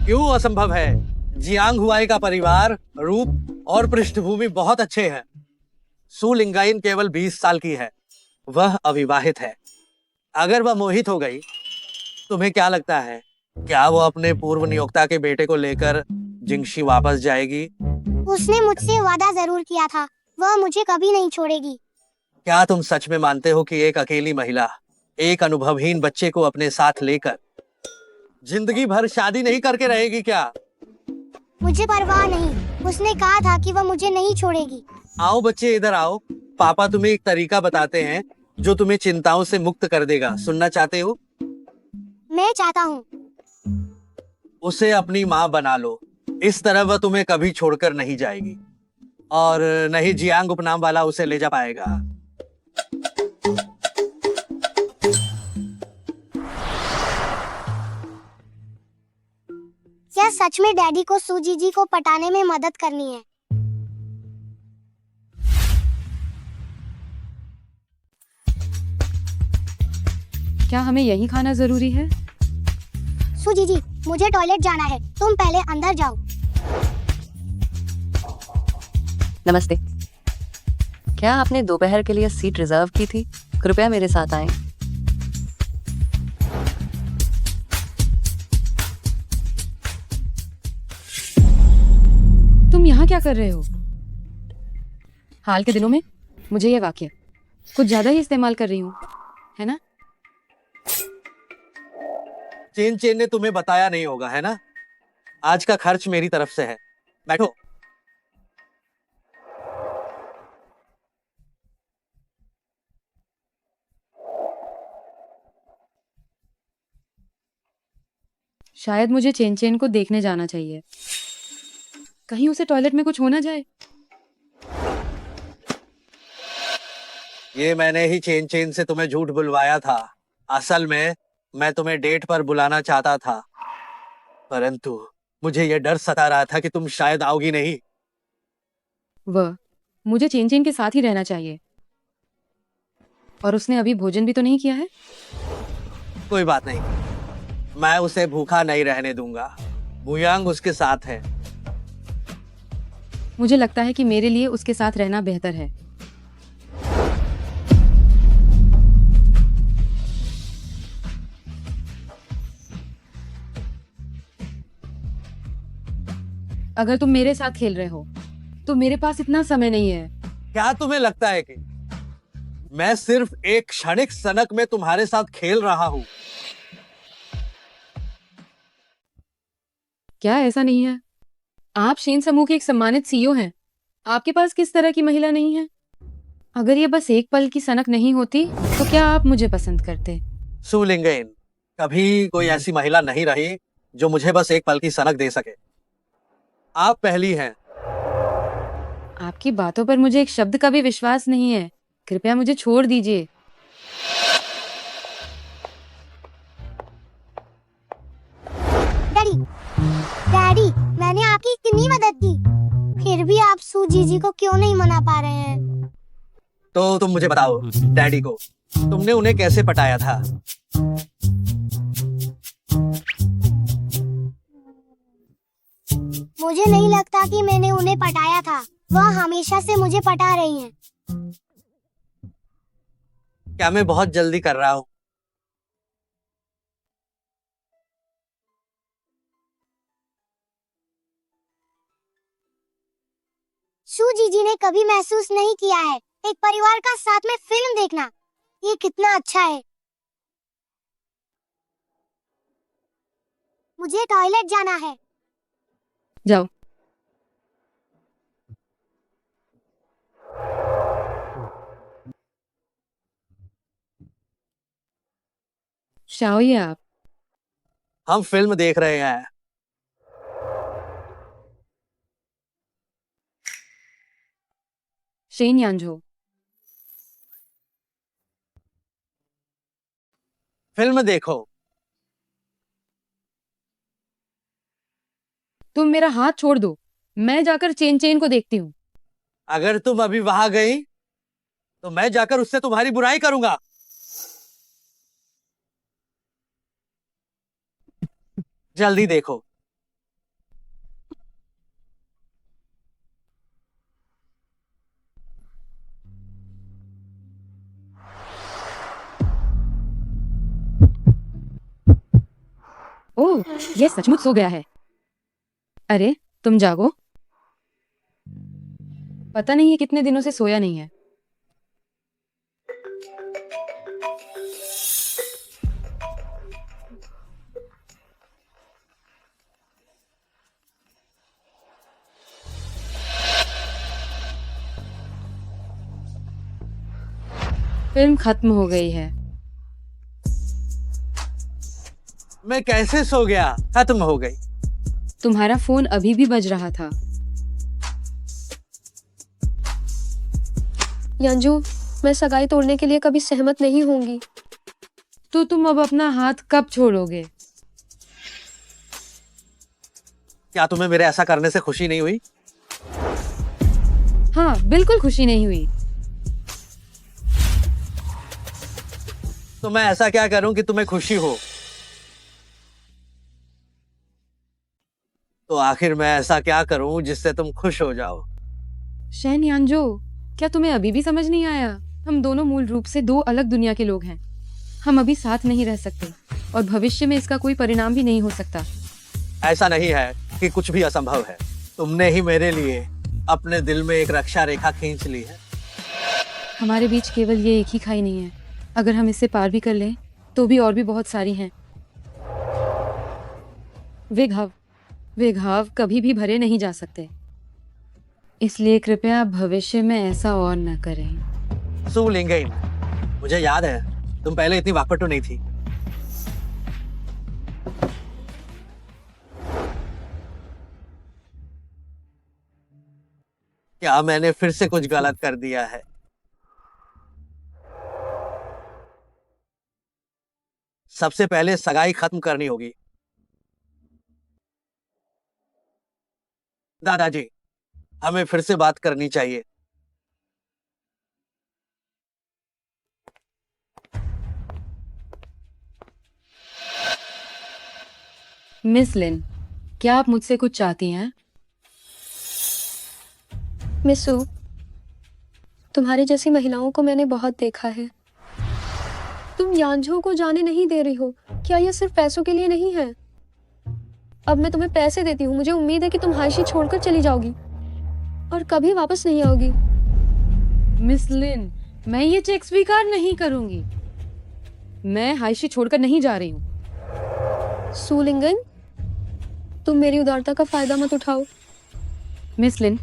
क्यों असंभव है? जियांग हुआई का परिवार, रूप और पृष्ठभूमि बहुत अच्छे हैं। सू लिंगाइन केवल 20 साल की है। वह अविवाहित है। अगर वह मोहित हो गई, तुम्हें क्या लगता है, क्या वो अपने पूर्व नियोक्ता के बेटे को लेकर जिंगशी वापस जाएगी? उसने मुझसे वादा जरूर किया था, वह मुझे कभी नहीं छोड़ेगी। क्या तुम सच में मानते हो कि एक अकेली महिला एक अनुभवहीन बच्चे को अपने साथ लेकर जिंदगी भर शादी नहीं करके रहेगी क्या? मुझे परवाह नहीं। उसने कहा था कि वह मुझे नहीं छोड़ेगी। आओ बच्चे, इधर आओ। पापा तुम्हें एक तरीका बताते हैं जो तुम्हें चिंताओं से मुक्त कर देगा। सुनना चाहते हो? मैं चाहता हूँ। उसे अपनी माँ बना लो। इस तरह वह तुम्हें कभी छोड़कर नहीं जाएगी और नहीं जियांग उपनाम वाला उसे ले जा पाएगा। क्या सच में डैडी को सू जीजी को पटाने में मदद करनी है? क्या हमें यही खाना जरूरी है? सू जीजी, मुझे टॉयलेट जाना है। तुम पहले अंदर जाओ। नमस्ते। क्या आपने दोपहर के लिए सीट रिजर्व की थी? कृपया मेरे साथ आएं। तुम यहाँ क्या कर रहे हो? हाल के दिनों में मुझे यह वाक्य कुछ ज्यादा ही इस्तेमाल कर रही हूँ, है ना? चेन ने तुम्हें बताया नहीं होगा, है ना? आज का खर्च मेरी तरफ से है। बैठो। शायद मुझे चेन को देखने जाना चाहिए। कहीं उसे टॉयलेट में कुछ हो ना जाए। ये मैंने ही चेन से तुम्हें झूठ बुलवाया था। असल में मैं तुम्हें डेट पर बुलाना चाहता था, परंतु मुझे यह डर सता रहा था कि तुम शायद आओगी नहीं। मुझे चेन के साथ ही रहना चाहिए। और उसने अभी भोजन भी तो नहीं किया है। कोई बात नहीं, मैं उसे भूखा नहीं रहने दूंगा। गुयांग उसके साथ है। मुझे लगता है कि मेरे लिए उसके साथ रहना बेहतर है। अगर तुम मेरे साथ खेल रहे हो तो मेरे पास इतना समय नहीं है। क्या तुम्हें लगता है कि मैं सिर्फ एक क्षणिक सनक में तुम्हारे साथ खेल रहा हूं? क्या ऐसा नहीं है? आप शेन समूह के एक सम्मानित सीईओ हैं। आपके पास किस तरह की महिला नहीं है? अगर ये बस एक पल की सनक नहीं होती तो क्या आप मुझे पसंद करते? सु लिंगेन, कभी कोई ऐसी महिला नहीं रही जो मुझे बस एक पल की सनक दे सके। आप पहली हैं। आपकी बातों पर मुझे एक शब्द का भी विश्वास नहीं है। कृपया मुझे छोड़ दीजिए। डैडी, डैडी, मैंने आपकी कितनी मदद की, फिर भी आप सू जीजी को क्यों नहीं मना पा रहे हैं? तो तुम मुझे बताओ, डैडी को तुमने उन्हें कैसे पटाया था? मुझे नहीं लगता कि मैंने उन्हें पटाया था। वह हमेशा से मुझे पटा रही हैं। क्या मैं बहुत जल्दी कर रहा हूं? सू जीजी ने कभी महसूस नहीं किया है एक परिवार का साथ में फिल्म देखना। ये कितना अच्छा है। मुझे टॉयलेट जाना है। जाओ। शाओ, आप हम फिल्म देख रहे हैं। शेन यांझो, फिल्म देखो। तुम मेरा हाथ छोड़ दो। मैं जाकर चेन चेन को देखती हूँ। अगर तुम अभी वहां गई तो मैं जाकर उससे तुम्हारी बुराई करूंगा। जल्दी देखो। ओह, यह सचमुच सो गया है। अरे, तुम जागो। पता नहीं ये कितने दिनों से सोया नहीं है। फिल्म खत्म हो गई है। मैं कैसे सो गया? खत्म हो गई। तुम्हारा फोन अभी भी बज रहा था। यांजू, मैं सगाई तोड़ने के लिए कभी सहमत नहीं होंगी। तो तुम अब अपना हाथ कब छोड़ोगे? क्या तुम्हें मेरे ऐसा करने से खुशी नहीं हुई? हाँ, बिल्कुल खुशी नहीं हुई। तो मैं ऐसा क्या करूं कि तुम्हें खुशी हो? तो आखिर मैं ऐसा क्या करूं जिससे तुम खुश हो जाओ? शेन यांजो, क्या तुम्हें अभी भी समझ नहीं आया? हम दोनों मूल रूप से दो अलग दुनिया के लोग हैं। हम अभी साथ नहीं रह सकते और भविष्य में इसका कोई परिणाम भी नहीं हो सकता। ऐसा नहीं है कि कुछ भी असंभव है। तुमने ही मेरे लिए अपने दिल में एक रक्षा रेखा खींच ली है। हमारे बीच केवल ये एक ही खाई नहीं है। अगर हम इसे पार भी कर लें तो भी और भी बहुत सारी हैं। वे घाव कभी भी भरे नहीं जा सकते। इसलिए कृपया भविष्य में ऐसा और न करें। सु लिंगेन, मुझे याद है तुम पहले इतनी वाकपटू नहीं थी। क्या मैंने फिर से कुछ गलत कर दिया है? सबसे पहले सगाई खत्म करनी होगी। दादाजी, हमें फिर से बात करनी चाहिए। मिस लिन, क्या आप मुझसे कुछ चाहती हैं? मिसू, तुम्हारे जैसी महिलाओं को मैंने बहुत देखा है। तुम यांझो को जाने नहीं दे रही हो। क्या यह सिर्फ पैसों के लिए नहीं है? अब मैं तुम्हें पैसे देती हूँ, मुझे उम्मीद है कि तुम हाइशी छोड़कर चली जाओगी और कभी वापस नहीं आओगी। मिस लिन, मैं ये चेक स्वीकार नहीं करूंगी। मैं हाइशी छोड़कर नहीं जा रही हूँ। सुलिंगन, तुम मेरी उदारता का फायदा मत उठाओ। मिस लिन,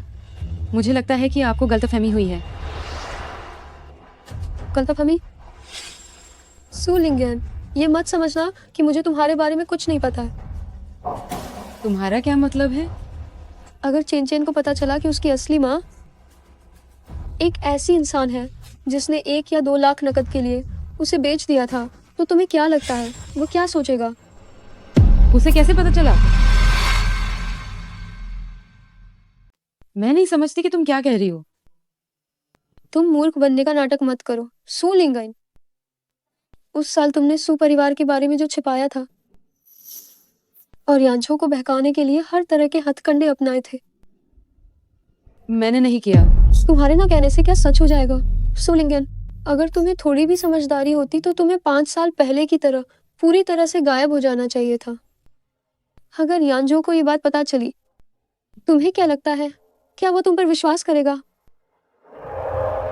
मुझे लगता है कि आपको गलतफहमी हुई है। गलतफहमी? सुलिंगन, ये मत समझना कि मुझे तुम्हारे बारे में कुछ नहीं पता है। तुम्हारा क्या मतलब है? अगर चेन को पता चला कि उसकी असली माँ एक ऐसी इंसान है जिसने 1 या 2 लाख नकद के लिए उसे बेच दिया था, तो तुम्हें क्या लगता है वो क्या सोचेगा? उसे कैसे पता चला? मैं नहीं समझती कि तुम क्या कह रही हो। तुम मूर्ख बनने का नाटक मत करो सुलिंगन। उस साल तुमने सु परिवार के बारे में जो छिपाया था और यांझो को बहकाने के लिए हर तरह के हथकंडे अपनाए थे। मैंने नहीं किया। तुम्हारे ना कहने से क्या सच हो जाएगा? सुलिंगन, अगर तुम्हें थोड़ी भी समझदारी होती तो तुम्हें 5 साल पहले की तरह पूरी तरह से गायब हो जाना चाहिए था। अगर यांझो को ये बात पता चली, तुम्हें क्या लगता है, क्या वो तुम पर विश्वास करेगा?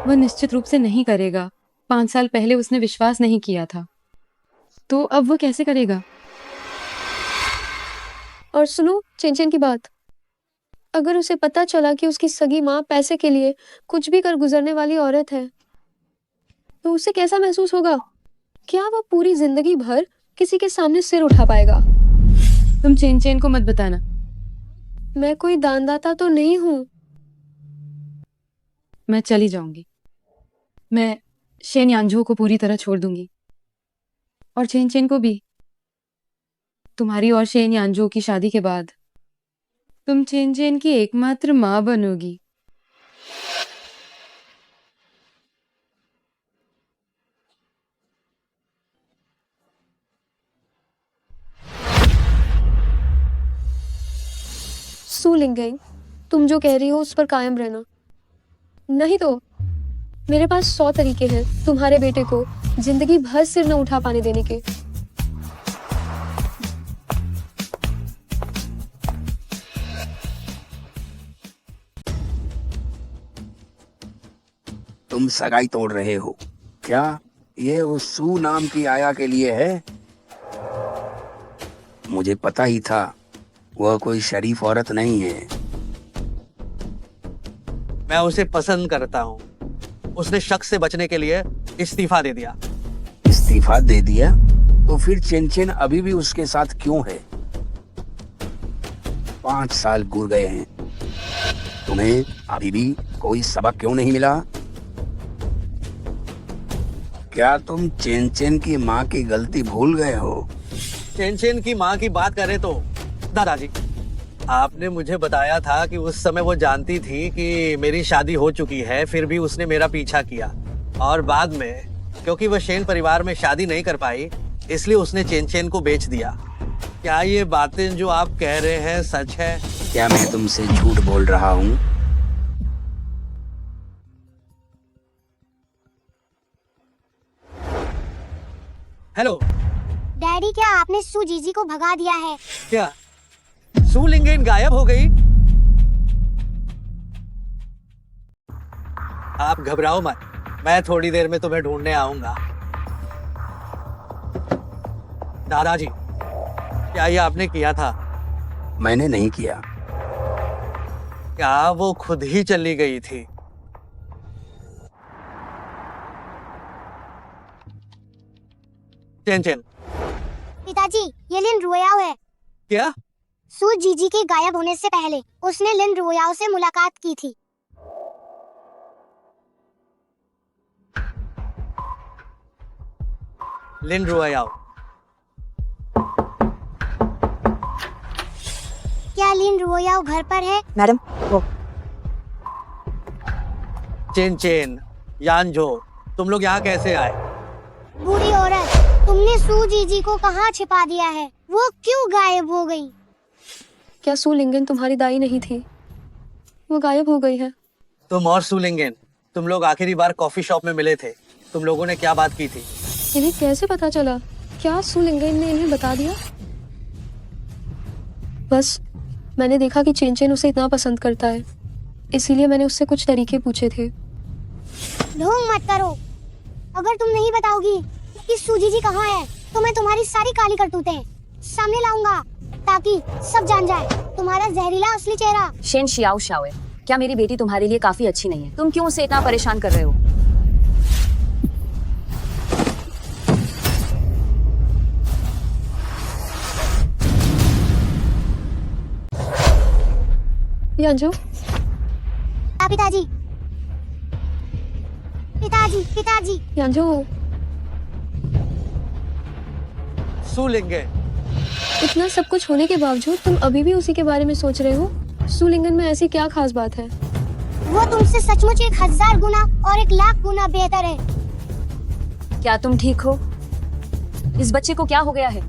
वह निश्चित रूप से नहीं करेगा। 5 साल पहले उसने विश्वास नहीं किया था, तो अब वो कैसे करेगा? और सुनो चेन की बात, अगर उसे पता चला कि उसकी सगी माँ पैसे के लिए कुछ भी कर गुजरने वाली औरत है, तो उसे कैसा महसूस होगा? क्या वह पूरी जिंदगी भर किसी के सामने सिर उठा पाएगा? तुम चेन को मत बताना। मैं कोई दानदाता तो नहीं हूं। मैं चली जाऊंगी। मैं शेन यांझो को पूरी तरह छोड़ दूंगी और चेन को भी। तुम्हारी और शेन यांझो की शादी के बाद तुम चेन की एकमात्र मां बनोगी। सुलिंगन, तुम जो कह रही हो उस पर कायम रहना, नहीं तो मेरे पास 100 तरीके हैं तुम्हारे बेटे को जिंदगी भर सिर न उठा पाने देने के। तुम सगाई तोड़ रहे हो क्या? ये उस सू नाम की आया के लिए है? मुझे पता ही था वह कोई शरीफ औरत नहीं है। मैं उसे पसंद करता हूँ। उसने शक से बचने के लिए इस्तीफा दे दिया। इस्तीफा दे दिया? तो फिर चेन अभी भी उसके साथ क्यों है? 5 साल गुजर गए हैं, तुम्हें अभी भी कोई सबक क्यों नहीं मिला? क्या तुम चेन की माँ की गलती भूल गए हो? चेन की माँ की बात करें तो दादाजी, आपने मुझे बताया था कि उस समय वो जानती थी कि मेरी शादी हो चुकी है, फिर भी उसने मेरा पीछा किया और बाद में क्योंकि वह शेन परिवार में शादी नहीं कर पाई, इसलिए उसने चेन को बेच दिया। क्या ये बातें जो आप कह रहे हैं सच है? क्या मैं तुमसे झूठ बोल रहा हूँ? हेलो डैडी, क्या आपने सू जीजी को भगा दिया है? क्या सुलिंगन गायब हो गई? आप घबराओ मत, मैं थोड़ी देर में तुम्हें ढूंढने आऊंगा। दादाजी, क्या ये आपने किया था? मैंने नहीं किया। क्या वो खुद ही चली गई थी? चेन पिताजी, ये लिन रुओयाओ है। क्या? सू जीजी के गायब होने से पहले उसने लिन रुओयाओ से मुलाकात की थी। लिन रुओयाओ? क्या लिन रुओयाओ घर पर है? मैडम, वो चेन यांझो, तुम लोग यहाँ कैसे आए? बूढ़ी औरत, तुमने सू जीजी को कहाँ छिपा दिया है? वो क्यों गायब हो गई? क्या सू लिंगन तुम्हारी दाई नहीं थी? वो गायब हो गई है। तुम और सू लिंगन, तुम लोग आखिरी बार कॉफी शॉप में मिले थे। तुम लोगों ने क्या बात की थी? इन्हें कैसे पता चला? क्या सू लिंगन ने इन्हें बता दिया? बस मैंने देखा कि चेन चेन उसे इतना पसंद करता है, इसीलिए मैंने उससे कुछ तरीके पूछे थे। ढोंग मत करो। अगर तुम नहीं बताओगी कि सूजी जी कहाँ है तो मैं तुम्हारी सारी काली करतूतें सामने लाऊंगा, ताकि सब जान जाए तुम्हारा जहरीला असली चेहरा। शेन शियाओ शाओए, क्या मेरी बेटी तुम्हारे लिए काफी अच्छी नहीं है? तुम क्यों उसे इतना परेशान कर रहे हो? यांजू, पिताजी, पिताजी, पिताजी। यांजू, सू लिंगन, इतना सब कुछ होने के बावजूद तुम अभी भी उसी के बारे में सोच रहे हो? सू लिंगन में ऐसी क्या खास बात है? वो तुमसे सचमुच 1000 गुना और 1,00,000 गुना बेहतर है। क्या तुम ठीक हो? इस बच्चे को क्या हो गया है?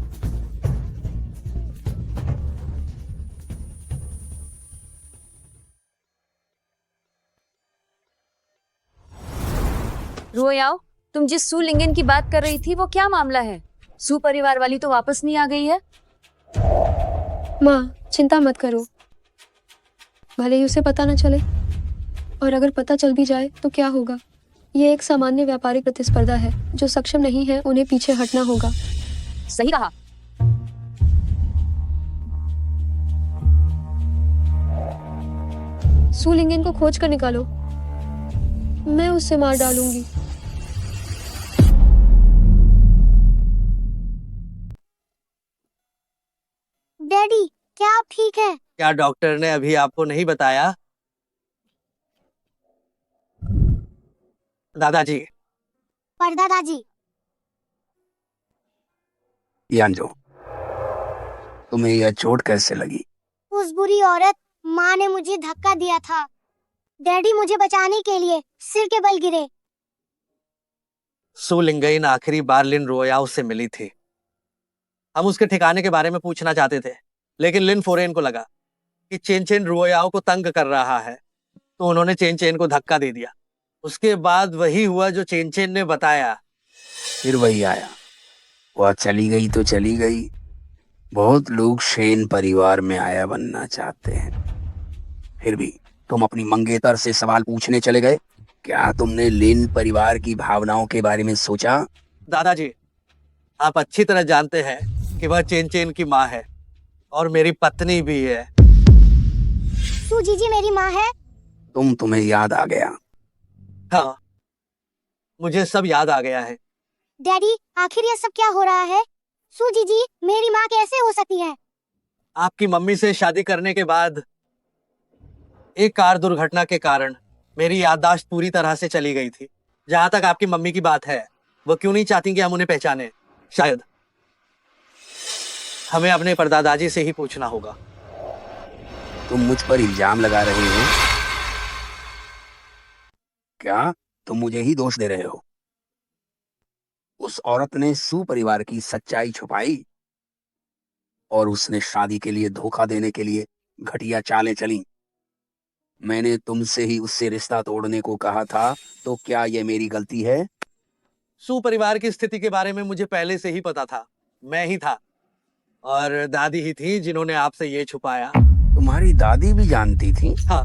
रोयाओ, तुम जिस सू लिंगन की बात कर रही थी वो क्या मामला है? सू परिवार वाली तो वापस नहीं आ गई है? माँ, चिंता मत करो। भले ही उसे पता न चले, और अगर पता चल भी जाए तो क्या होगा? ये एक सामान्य व्यापारिक प्रतिस्पर्धा है। जो सक्षम नहीं है उन्हें पीछे हटना होगा। सही कहा। सू लिंगन को खोज कर निकालो, मैं उससे मार डालूंगी। डैडी, क्या आप ठीक हैं? क्या डॉक्टर ने अभी आपको नहीं बताया? दादाजी, परदादाजी। यांजो, तुम्हें यह चोट कैसे लगी? उस बुरी औरत माँ ने मुझे धक्का दिया था। डैडी मुझे बचाने के लिए सिर के बल गिरे। सू लिंगन आखिरी बार लिन रोयाओ से मिली थी। हम उसके ठिकाने के बारे में पूछना चाहते थे, लेकिन लिन फोरेन को लगा कि चेन चेन रोयाओ को तंग कर रहा है, तो उन्होंने चेन चेन को धक्का दे दिया। उसके बाद वही हुआ जो चेन चेन ने बताया। फिर वही आया। वह चली गई तो चली गई। बहुत लोग शेन परिवार में आया बनना चाहते हैं, फिर भी तुम अपनी मंगेतर से सवाल पूछने चले गए। क्या तुमने लिन परिवार की भावनाओं के बारे में सोचा? दादाजी, आप अच्छी तरह जानते हैं कि वह चेन चेन की माँ है और मेरी पत्नी भी है। सूजी जी मेरी माँ है। तुम्हें याद आ गया? हाँ, मुझे सब याद आ गया है। डैडी, आखिर यह सब क्या हो रहा है? सूजी जी मेरी माँ कैसे हो सकती है? आपकी मम्मी से शादी करने के बाद एक कार दुर्घटना के कारण मेरी याददाश्त पूरी तरह से चली गई थी। जहां तक आपकी मम्मी की बात है, वो क्यों नहीं चाहती कि हम उन्हें पहचाने? शायद हमें अपने परदादाजी से ही पूछना होगा। तुम मुझ पर इल्जाम लगा रहे हो? क्या तुम मुझे ही दोष दे रहे हो? उस औरत ने सू परिवार की सच्चाई छुपाई और उसने शादी के लिए धोखा देने के लिए घटिया चालें चली। मैंने तुमसे ही उससे रिश्ता तोड़ने को कहा था, तो क्या यह मेरी गलती है? सू परिवार की स्थिति के बारे में मुझे पहले से ही पता था। मैं ही था और दादी ही थी जिन्होंने आपसे ये छुपाया। तुम्हारी दादी भी जानती थी? हाँ,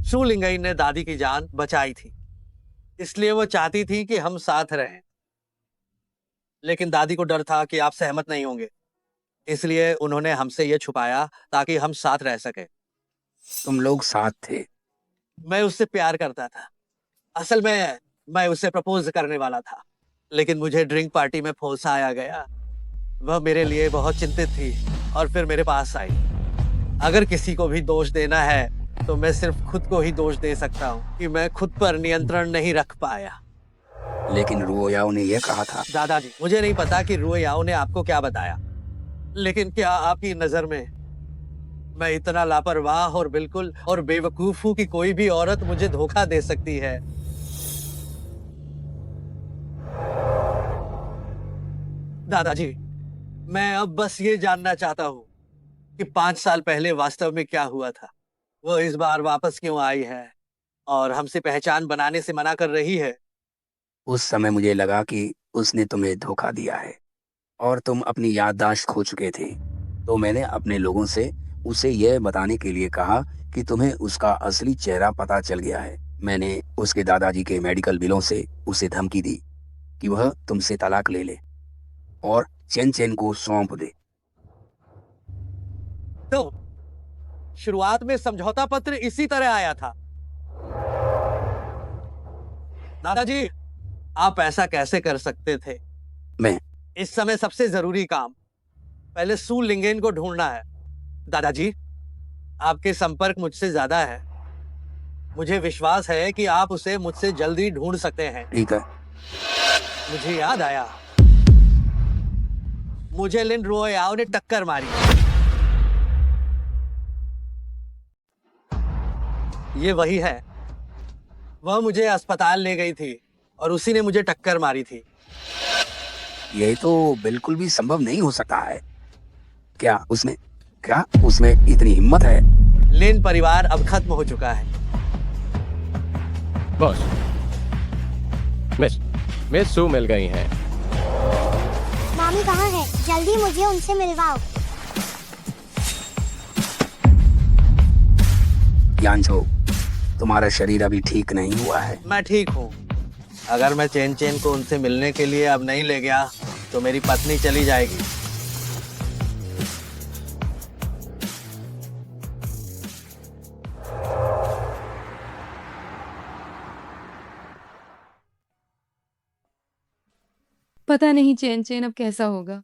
सू लिंगन ने दादी की जान बचाई थी, इसलिए वो चाहती थी कि हम साथ रहें। लेकिन दादी को डर था कि आप सहमत नहीं होंगे, इसलिए उन्होंने हमसे ये छुपाया ताकि हम साथ रह सके। तुम लोग साथ थे? मैं उससे प्यार करता था। असल में मैं उसे प्रपोज करने वाला था, लेकिन मुझे ड्रिंक पार्टी में फंसाया गया। वह मेरे लिए बहुत चिंतित थी और फिर मेरे पास आई। अगर किसी को भी दोष देना है तो मैं सिर्फ खुद को ही दोष दे सकता हूँ कि मैं खुद पर नियंत्रण नहीं रख पाया। लेकिन रुओयाओ ने यह कहा था। दादाजी, मुझे नहीं पता कि रुओयाओ ने आपको क्या बताया, लेकिन क्या आपकी नजर में मैं इतना लापरवाह और बिल्कुल और बेवकूफ हूं कि कोई भी औरत मुझे धोखा दे सकती है? दादाजी, मैं अब बस ये जानना चाहता हूं कि 5 साल पहले वास्तव में क्या हुआ था। वो इस बार वापस क्यों आई है और हमसे पहचान बनाने से मना कर रही है। उस समय मुझे लगा कि उसने तुम्हें धोखा दिया है और तुम अपनी याददाश्त खो चुके थे, तो मैंने अपने लोगों से उसे यह बताने के लिए कहा कि तुम्हें उसका असली चेहरा पता चल गया है। मैंने उसके दादाजी के मेडिकल बिलों से उसे धमकी दी कि वह तुमसे तलाक ले ले और चेन चेन को सौंप दे। तो शुरुआत में समझौता पत्र इसी तरह आया था। दादाजी, आप ऐसा कैसे कर सकते थे? मैं इस समय सबसे जरूरी काम पहले सू लिंगेन को ढूंढना है। दादाजी, आपके संपर्क मुझसे ज्यादा है। मुझे विश्वास है कि आप उसे मुझसे जल्दी ढूंढ सकते हैं। ठीक है। मुझे याद आया, मुझे लिन रोयाओ ने टक्कर मारी। ये वही है। वह मुझे अस्पताल ले गई थी और उसी ने मुझे टक्कर मारी थी। यह तो बिल्कुल भी संभव नहीं हो सकता है। क्या उसमें इतनी हिम्मत है? लिन परिवार अब खत्म हो चुका है। बॉस, मिस सू मिल गई हैं। मामी कहाँ है? जल्दी मुझे उनसे मिलवाओ। यांझो, तुम्हारा शरीर अभी ठीक नहीं हुआ है। मैं ठीक हूँ। अगर मैं चेन चेन को उनसे मिलने के लिए अब नहीं ले गया तो मेरी पत्नी चली जाएगी। पता नहीं चैन चैन अब कैसा होगा।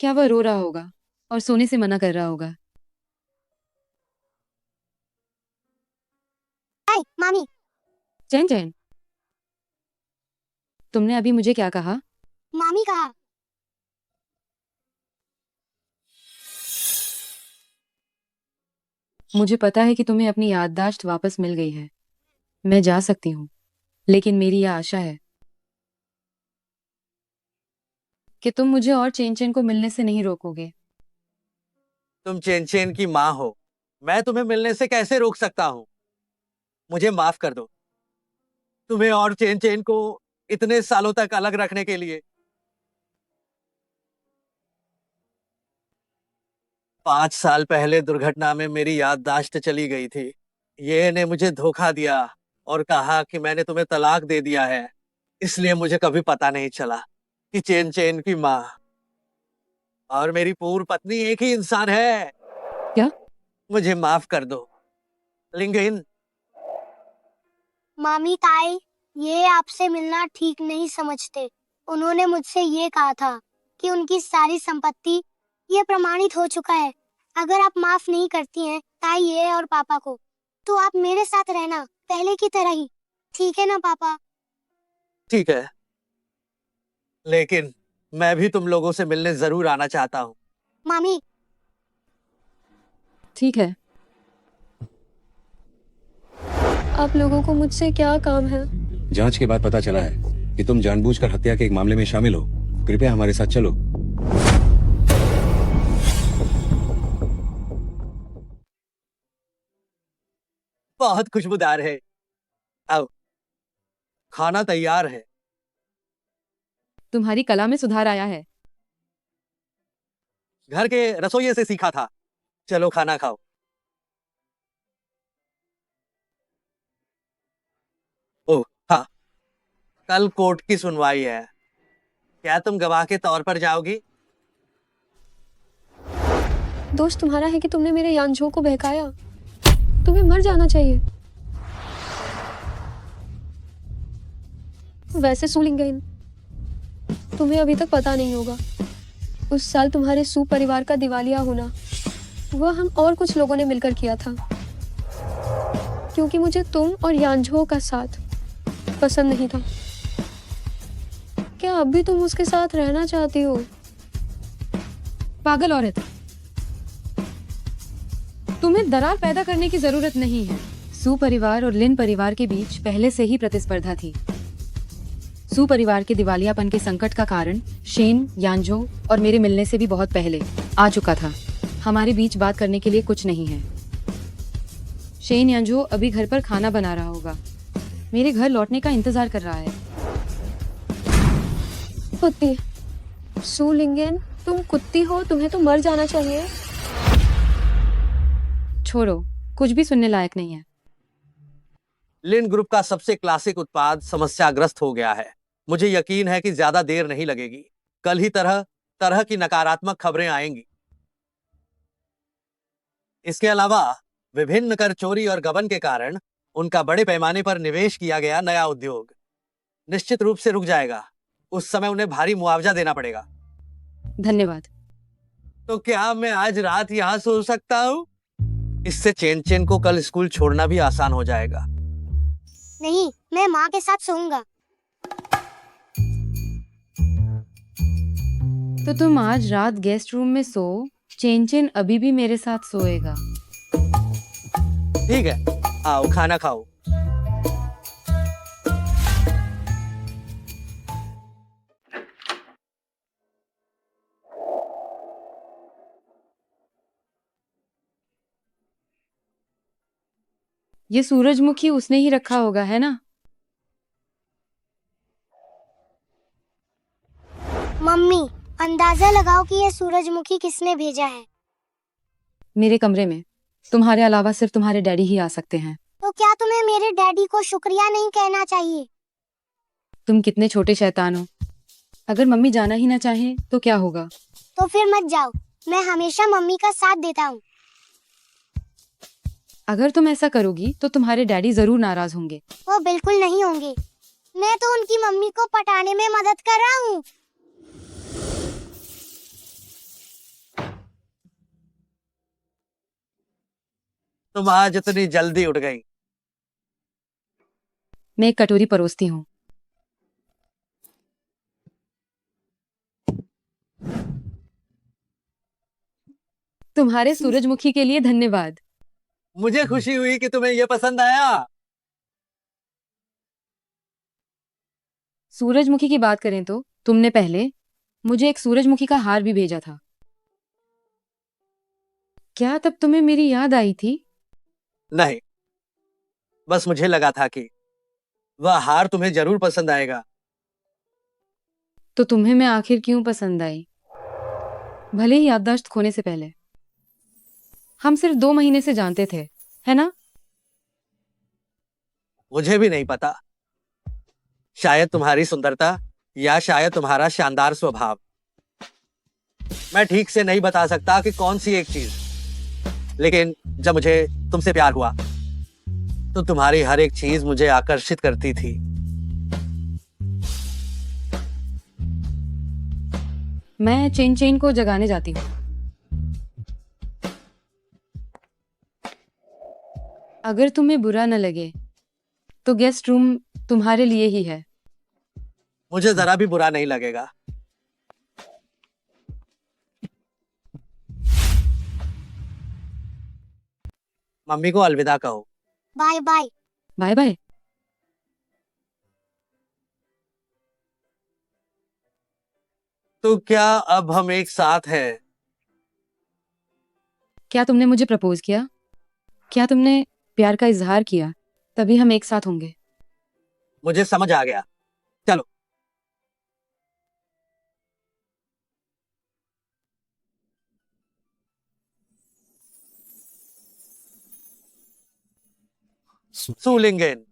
क्या वह रो रहा होगा और सोने से मना कर रहा होगा। हाय मामी। चैन चैन, तुमने अभी मुझे क्या कहा? मामी कहा। मुझे पता है कि तुम्हें अपनी याददाश्त वापस मिल गई है। मैं जा सकती हूँ, लेकिन मेरी यह आशा है कि तुम मुझे और चेन चेन को मिलने से नहीं रोकोगे। तुम चेन चेन की माँ हो, मैं तुम्हें मिलने से कैसे रोक सकता हूँ? मुझे माफ कर दो, तुम्हें और चेन चेन को इतने सालों तक अलग रखने के लिए। 5 साल पहले दुर्घटना में मेरी याददाश्त चली गई थी। ये ने मुझे धोखा दिया और कहा कि मैंने तुम्हें तलाक दे दिया है, इसलिए मुझे कभी पता नहीं चला कि चेन चेन की माँ और मेरी पूर्व पत्नी एक ही इंसान है। क्या? मुझे माफ कर दो लिंगेन। मामी ताई ये आपसे मिलना ठीक नहीं समझते। उन्होंने मुझसे ये कहा था कि उनकी सारी संपत्ति ये प्रमाणित हो चुका है। अगर आप माफ नहीं करती हैं ताई ये और पापा को, तो आप मेरे साथ रहना पहले की तरह ही, ठीक है ना पापा? ठीक है, लेकिन मैं भी तुम लोगों से मिलने जरूर आना चाहता हूँ। मामी। ठीक है। आप लोगों को मुझसे क्या काम है? जांच के बाद पता चला है कि तुम जानबूझकर हत्या के एक मामले में शामिल हो। कृपया हमारे साथ चलो। बहुत खुशबूदार है। आओ, खाना तैयार है। तुम्हारी कला में सुधार आया है। घर के रसोइये से सीखा था। चलो खाना खाओ। ओह हाँ, कल कोर्ट की सुनवाई है। क्या तुम गवाह के तौर पर जाओगी? दोष तुम्हारा है कि तुमने मेरे यांझो को बहकाया। तुम्हें मर जाना चाहिए। वैसे सू लिंगेन, तुम्हें अभी तक पता नहीं होगा, उस साल तुम्हारे सू परिवार का दिवालिया होना वह हम और कुछ लोगों ने मिलकर किया था, क्योंकि मुझे तुम और यांझो का साथ पसंद नहीं था। क्या अब भी तुम उसके साथ रहना चाहती हो? पागल औरत, तुम्हें दरार पैदा करने की जरूरत नहीं है। सू परिवार और लिन परिवार के बीच पहले से ही प्रतिस्पर्धा थी। सू परिवार के दिवालियापन के संकट का कारण शेन, यांझो और मेरे मिलने से भी बहुत पहले आ चुका था। हमारे बीच बात करने के लिए कुछ नहीं है। शेन यांजो अभी घर पर खाना बना रहा होगा, मेरे घर लौटने का इंतजार कर रहा है। कुत्ती, सू लिंगेन, तुम कुत्ती हो, तुम्हें तो मर जाना चाहिए। छोड़ो, कुछ भी सुनने लायक नहीं है। लिन ग्रुप का सबसे क्लासिक उत्पाद समस्याग्रस्त हो गया है। मुझे यकीन है कि ज्यादा देर नहीं लगेगी। कल ही तरह तरह की नकारात्मक खबरें आएंगी। इसके अलावा विभिन्न कर चोरी और गबन के कारण उनका बड़े पैमाने पर निवेश किया गया नया उद्योग निश्चित रूप से रुक जाएगा। उस समय उन्हें भारी मुआवजा देना पड़ेगा। धन्यवाद। तो क्या मैं आज रात यहाँ सो सकता हूँ? इससे चेन चेन को कल स्कूल छोड़ना भी आसान हो जाएगा। नहीं, मैं माँ के साथ सोऊंगा। तो तुम आज रात गेस्ट रूम में सो, चेन चेन अभी भी मेरे साथ सोएगा। ठीक है, आओ खाना खाओ। ये सूरजमुखी उसने ही रखा होगा, है ना? मम्मी, अंदाजा लगाओ कि ये सूरजमुखी किसने भेजा है। मेरे कमरे में तुम्हारे अलावा सिर्फ तुम्हारे डैडी ही आ सकते हैं। तो क्या तुम्हें मेरे डैडी को शुक्रिया नहीं कहना चाहिए? तुम कितने छोटे शैतान हो। अगर मम्मी जाना ही ना चाहे तो क्या होगा? तो फिर मत जाओ, मैं हमेशा मम्मी का साथ देता हूँ। अगर तुम ऐसा करोगी तो तुम्हारे डैडी जरूर नाराज होंगे। वो बिल्कुल नहीं होंगे। मैं तो उनकी मम्मी को पटाने में मदद कर रहा हूँ। तुम आज इतनी जल्दी उठ गई। मैं एक कटोरी परोसती हूँ। तुम्हारे सूरजमुखी के लिए धन्यवाद। मुझे खुशी हुई कि तुम्हें यह पसंद आया। सूरजमुखी की बात करें तो तुमने पहले मुझे एक सूरजमुखी का हार भी भेजा था। क्या तब तुम्हें मेरी याद आई थी? नहीं, बस मुझे लगा था कि वह हार तुम्हें जरूर पसंद आएगा। तो तुम्हें मैं आखिर क्यों पसंद आई? भले ही याददाश्त खोने से पहले। हम सिर्फ 2 महीने से जानते थे, है ना? मुझे भी नहीं पता। शायद तुम्हारी सुंदरता या शायद तुम्हारा शानदार स्वभाव। मैं ठीक से नहीं बता सकता कि कौन सी एक चीज, लेकिन जब मुझे तुमसे प्यार हुआ तो तुम्हारी हर एक चीज मुझे आकर्षित करती थी। मैं चेन चेन को जगाने जाती हूँ। अगर तुम्हें बुरा न लगे तो गेस्ट रूम तुम्हारे लिए ही है। मुझे जरा भी बुरा नहीं लगेगा। मम्मी को अलविदा कहो। Bye bye. Bye bye. तो क्या अब हम एक साथ हैं? क्या तुमने मुझे प्रपोज किया? क्या तुमने प्यार का इजहार किया? तभी हम एक साथ होंगे। मुझे समझ आ गया। चलो। सूलिंगेन।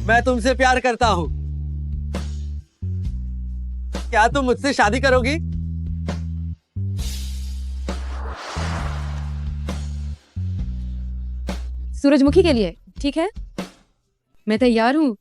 मैं तुमसे प्यार करता हूं। क्या तुम मुझसे शादी करोगी? सूरजमुखी के लिए, ठीक है? मैं तैयार हूं।